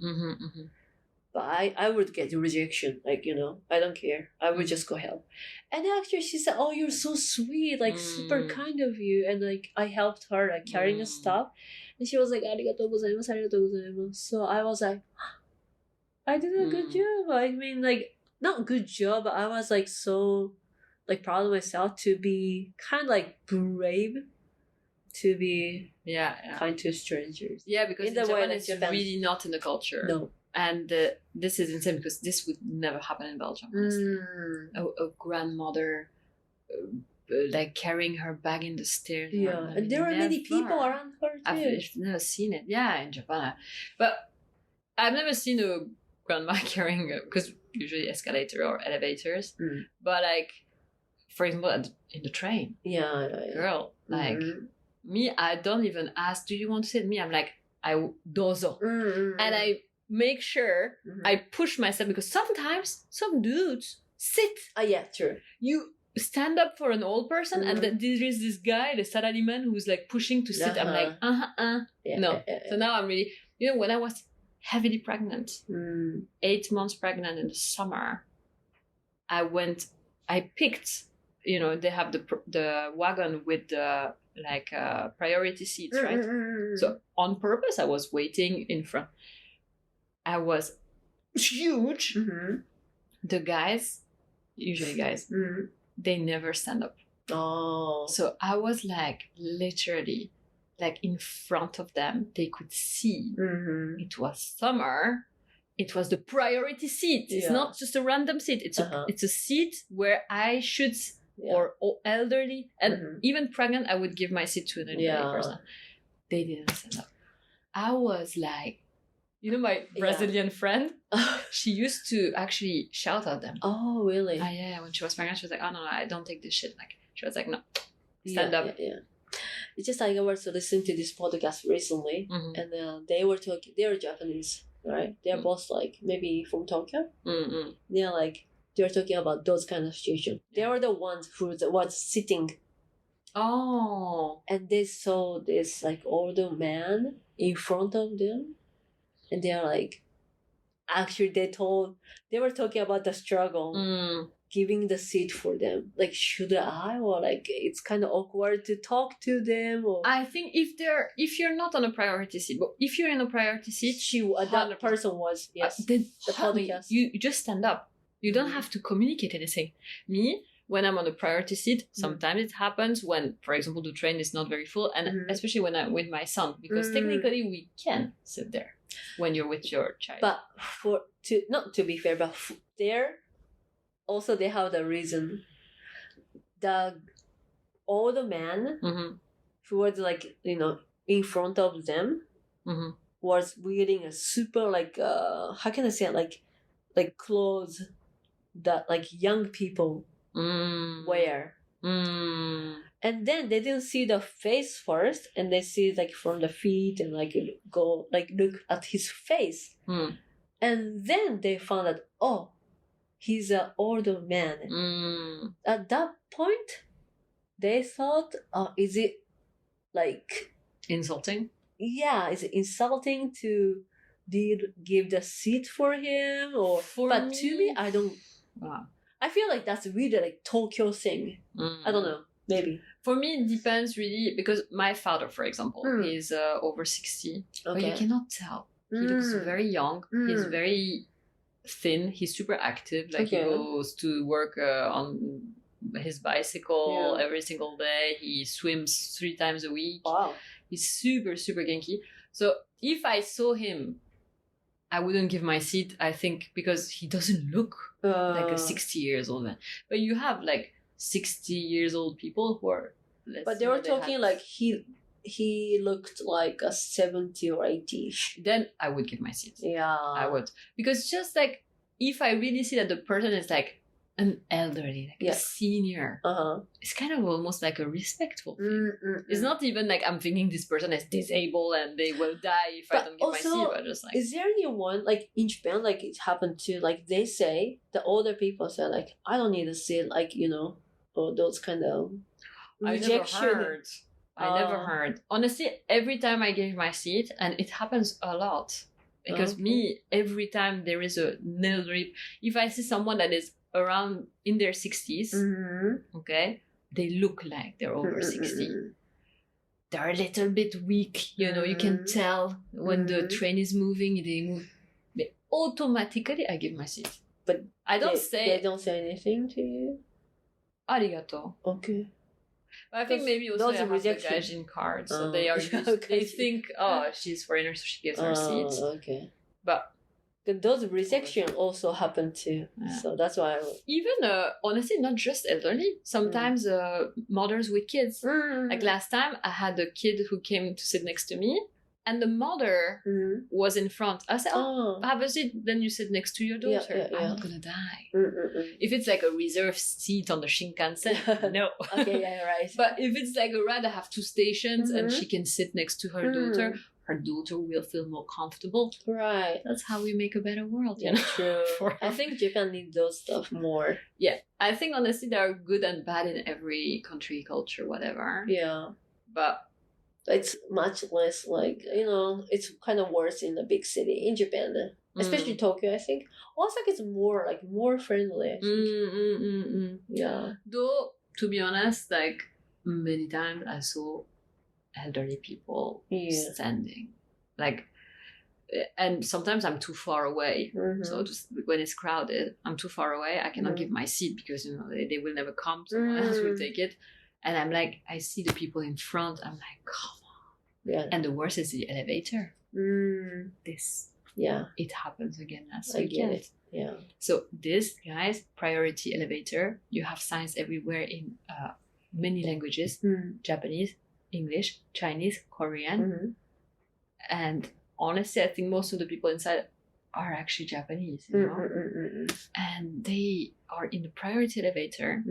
But I would get rejection. Like, you know, I don't care. I would just go help. And actually she said, oh, you're so sweet. Like, super kind of you. And like, I helped her like carrying the stuff. And she was like, arigatou gozaimasu, arigatou gozaimasu. So I was like, I did a good job. I mean, like, not good job, but I was like so like proud of myself to be kind of like brave to be kind to strangers. Yeah, because in Japan, it's really not in the culture. No. And this is insane because this would never happen in Belgium. A grandmother like carrying her bag in the stairs. Yeah, and there are many people around her too. I've never seen it. Yeah, in Japan. But I've never seen a grandma carrying, because usually escalator or elevators. But like, for example, in the train. Yeah. Girl, like me, I don't even ask, do you want to sit? Me, I'm like, I dozo. And I make sure I push myself, because sometimes some dudes sit. Yeah, true. You stand up for an old person and then there is this guy, the salaryman, who's like pushing to sit. I'm like, no. So now I'm really, you know, when I was heavily pregnant, 8 months pregnant in the summer, I picked, you know, they have the wagon with the like priority seats, right? So on purpose, I was waiting in front. I was huge. The guys, usually guys, they never stand up. Oh. So I was like literally like in front of them. They could see. It was summer. It was the priority seat. It's not just a random seat. It's a seat where I should, or elderly, and even pregnant, I would give my seat to an elderly person. They didn't stand up. I was like, you know, my Brazilian friend, she used to actually shout at them. Oh, really? Yeah, when she was pregnant, she was like, oh, no, I don't take this shit. Like, she was like, no, stand up. Yeah. It's just like I was listening to this podcast recently, and they were talking, they're Japanese, right? They're both like, maybe from Tokyo. They're like, they're talking about those kind of situations. They were the ones who was sitting. Oh. And they saw this like older man in front of them. And they're like, actually, they were talking about the struggle, giving the seat for them. Like, should I? Or like, it's kind of awkward to talk to them. Or I think if you're not on a priority seat, but if you're in a priority seat, that person was, yes. Then the podcast. You just stand up. You don't have to communicate anything. Me, when I'm on a priority seat, sometimes it happens when, for example, the train is not very full, and especially when I'm with my son, because technically we can sit there when you're with your child. But not to be fair, but there also they have the reason. The older man who was like, you know, in front of them was wearing a super like how can I say it, like clothes that like young people wear. And And then they didn't see the face first, and they see like from the feet and like go like look at his face. And then they found that, oh, he's an older man. At that point, they thought, is it like Insulting? Yeah, is it insulting to give the seat for him? Or but to me, I don't. Wow. I feel like that's really like Tokyo thing. I don't know. Maybe. For me, it depends really, because my father, for example, is over 60. But you cannot tell. He looks very young. He's very thin. He's super active. Like he goes to work on his bicycle every single day. He swims 3 times a week. Wow. He's super, super genki. So if I saw him, I wouldn't give my seat, I think, because he doesn't look like a 60 years old man. But you have like 60 years old people who are... But they were talking like he looked like a 70 or 80. Then I would give my seat. Yeah. I would. Because just like, if I really see that the person is like an elderly, like a senior, it's kind of almost like a respectful thing. It's not even like I'm thinking this person is disabled and they will die if I don't give my seat. But just like, is there anyone like in Japan, like it happened to, like they say the older people say like, I don't need a seat, like, you know, or those kind of rejection. I never heard. Honestly, every time I gave my seat, and it happens a lot, because me, every time there is a elderly, if I see someone that is around in their 60s, okay, they look like they're over 60. They're a little bit weak, you know, you can tell when the train is moving, they move. But automatically, I give my seat. But I don't They don't say anything to you? Arigato. Okay. I think maybe also they have the gaijin card, so they are used, they think, oh, she's foreigner, so she gives her seat. Okay. But those rejection also happen too, so that's why. Even honestly, not just elderly. Sometimes mothers with kids. Like last time, I had a kid who came to sit next to me, and the mother was in front. I said, "Oh, have a seat." Then you sit next to your daughter. I'm not gonna die. If it's like a reserved seat on the Shinkansen, no. Okay, yeah, right. But if it's like a ride that have 2 stations and she can sit next to her daughter will feel more comfortable. Right. That's how we make a better world, you know? True. I think Japan needs those stuff more. Yeah. I think honestly there are good and bad in every country, culture, whatever. Yeah. But it's much less like, you know, it's kind of worse in the big city in Japan. Especially Tokyo, I think. Osaka is more friendly, I think. Yeah. Though, to be honest, like many times I saw elderly people standing, like, and sometimes I'm too far away, so just when it's crowded, I'm too far away, I cannot give my seat because, you know, they will never come, someone else will take it, and I'm like, I see the people in front, I'm like, come on. And the worst is the elevator. It happens again last weekend. So this, guys, priority elevator, you have signs everywhere in many languages, Japanese, English, Chinese, Korean, and honestly, I think most of the people inside are actually Japanese, you know, and they are in the priority elevator,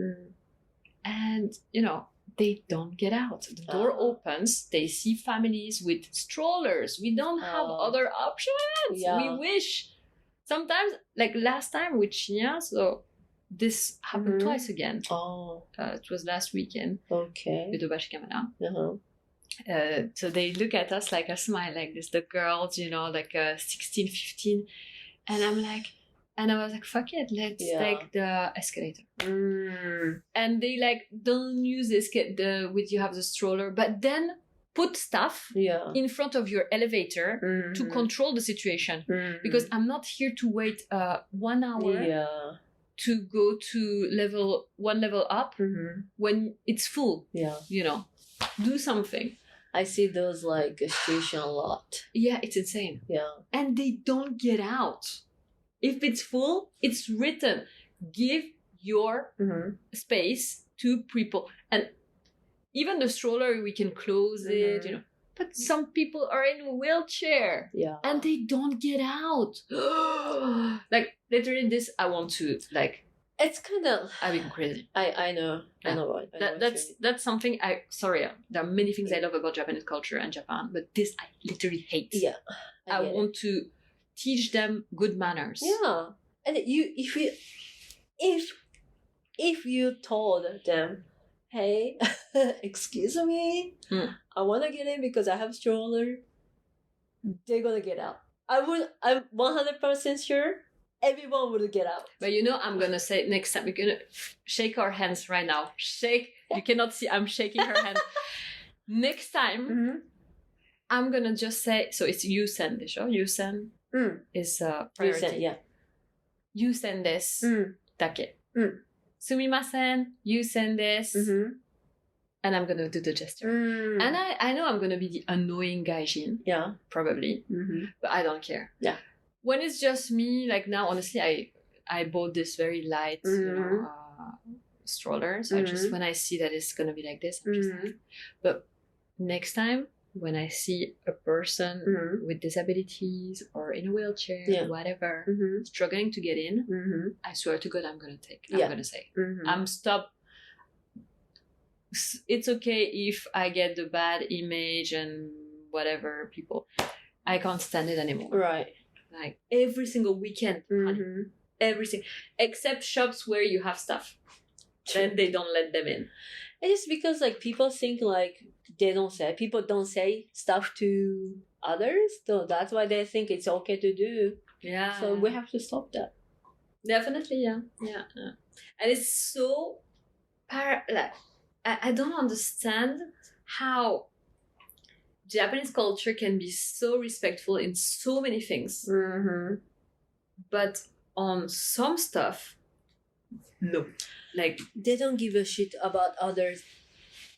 and you know they don't get out. The door opens. They see families with strollers. We don't have other options. We wish. Sometimes, like last time with Shinya, so this happened twice again. It was last weekend. Okay. With the Bashi camera. So they look at us like a smile like this. The girls, you know, like 16, 15. And I'm like, and I was like, fuck it, let's take the escalator. And they like, don't use this with you have the stroller, but then put stuff in front of your elevator to control the situation. Because I'm not here to wait 1 hour to go to one level up when it's full. You know, do something. I see those like station a lot. Yeah, it's insane. And they don't get out. If it's full, it's written, give your space to people. And even the stroller, we can close it, you know. But some people are in a wheelchair. And they don't get out. Like, literally this, I want to, like, It's kind of. I've been crazy. I know. I Yeah. know what. I know what you mean. That's something there are many things I love about Japanese culture and Japan, but this I literally hate. Yeah. I get it. want to teach them good manners. Yeah, and if you told them, hey, excuse me, I want to get in because I have stroller, they're gonna get out. I'm 100% sure everyone will get out. But I'm gonna say next time we're gonna shake our hands right now. Shake. You cannot see. I'm shaking her hand. Next time, I'm gonna just say. So it's yusen, the show. Yusen is priority. Yusen, yeah. Yusen desu. Dake. Sumimasen. Yusen desu. And I'm gonna do the gesture. And I know I'm gonna be the annoying gaijin. Yeah. Probably. But I don't care. Yeah. When it's just me, like now, honestly, I bought this very light, stroller. So I just, when I see that it's gonna be like this, I'm just like, but next time when I see a person with disabilities or in a wheelchair, whatever, struggling to get in, I swear to God, I'm gonna say, I'm stop. It's okay if I get the bad image and whatever people, I can't stand it anymore. Right. Like every single weekend, honey. Everything except shops where you have stuff. Then they don't let them in. It's because like people think like people don't say stuff to others, so that's why they think it's okay to do. Yeah. So we have to stop that. Definitely, yeah. And it's so like I don't understand how Japanese culture can be so respectful in so many things, but on some stuff, no. Like they don't give a shit about others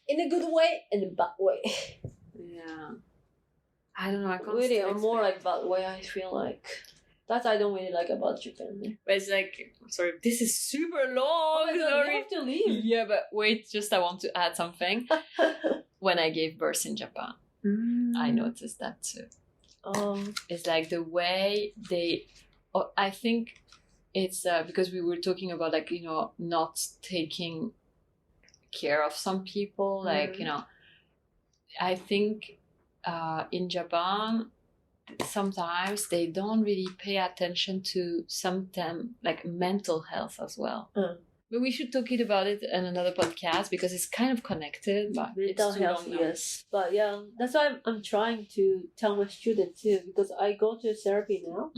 in a good way and a bad way. Yeah, I don't know. I can't really a more like bad way. I feel like that I don't really like about Japan. But it's like, sorry, this is super long. You have to leave. Yeah, but wait, just I want to add something. When I gave birth in Japan, I noticed that too. Oh, it's like the way they. I think it's because we were talking about like not taking care of some people, like I think in Japan sometimes they don't really pay attention to sometimes like mental health as well. But we should talk about it in another podcast because it's kind of connected. But mental health, yes. But yeah, that's why I'm trying to tell my students too, because I go to therapy now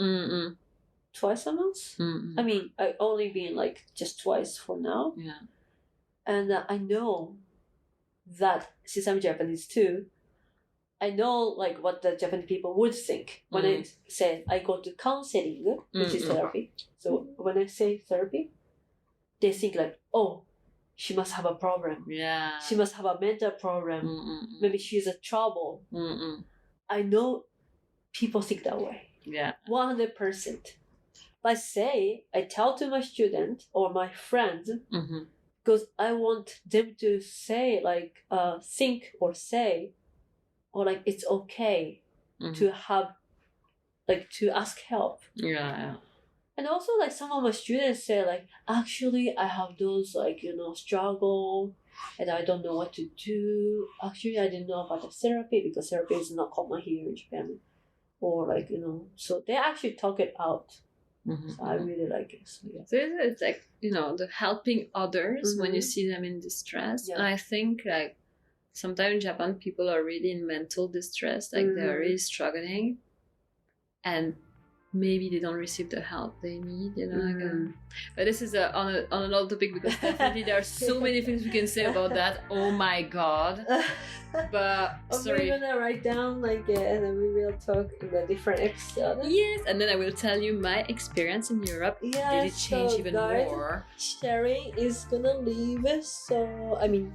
twice a month. I mean, I only been like just twice for now. Yeah. And I know that since I'm Japanese too, I know like what the Japanese people would think when I say I go to counseling, which is therapy. So when I say therapy, they think like, oh, she must have a problem. Yeah. She must have a mental problem. Maybe she's a trouble. I know people think that way. Yeah. 100%. But I tell to my student or my friends, because I want them to say like, think or say, or like it's okay to have, like to ask help. Yeah. And also like some of my students say like, actually I have those like, struggle and I don't know what to do. Actually I didn't know about the therapy because therapy is not common here in Japan. Or like, so they actually talk it out. So I really like it. So, yeah. So it's like, the helping others when you see them in distress. Yeah. And I think like sometimes in Japan people are really in mental distress, like they're really struggling. And maybe they don't receive the help they need, but this is on another topic because definitely there are so many things we can say about that. Oh my god. But sorry, we're gonna write down and then we will talk in a different episode. Yes, and then I will tell you my experience in Europe. Yeah, did it change even more? Cherine is gonna leave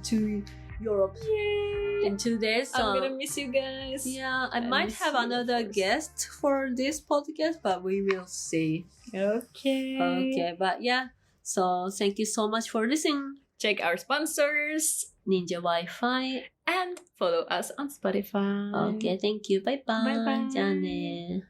to Europe. Yay! In 2 days. So I'm gonna miss you guys. Yeah, I might have another guest for this podcast, but we will see. Okay, but yeah. So thank you so much for listening. Check our sponsors, Ninja Wi-Fi, and follow us on Spotify. Okay, thank you. Bye bye. じゃあね。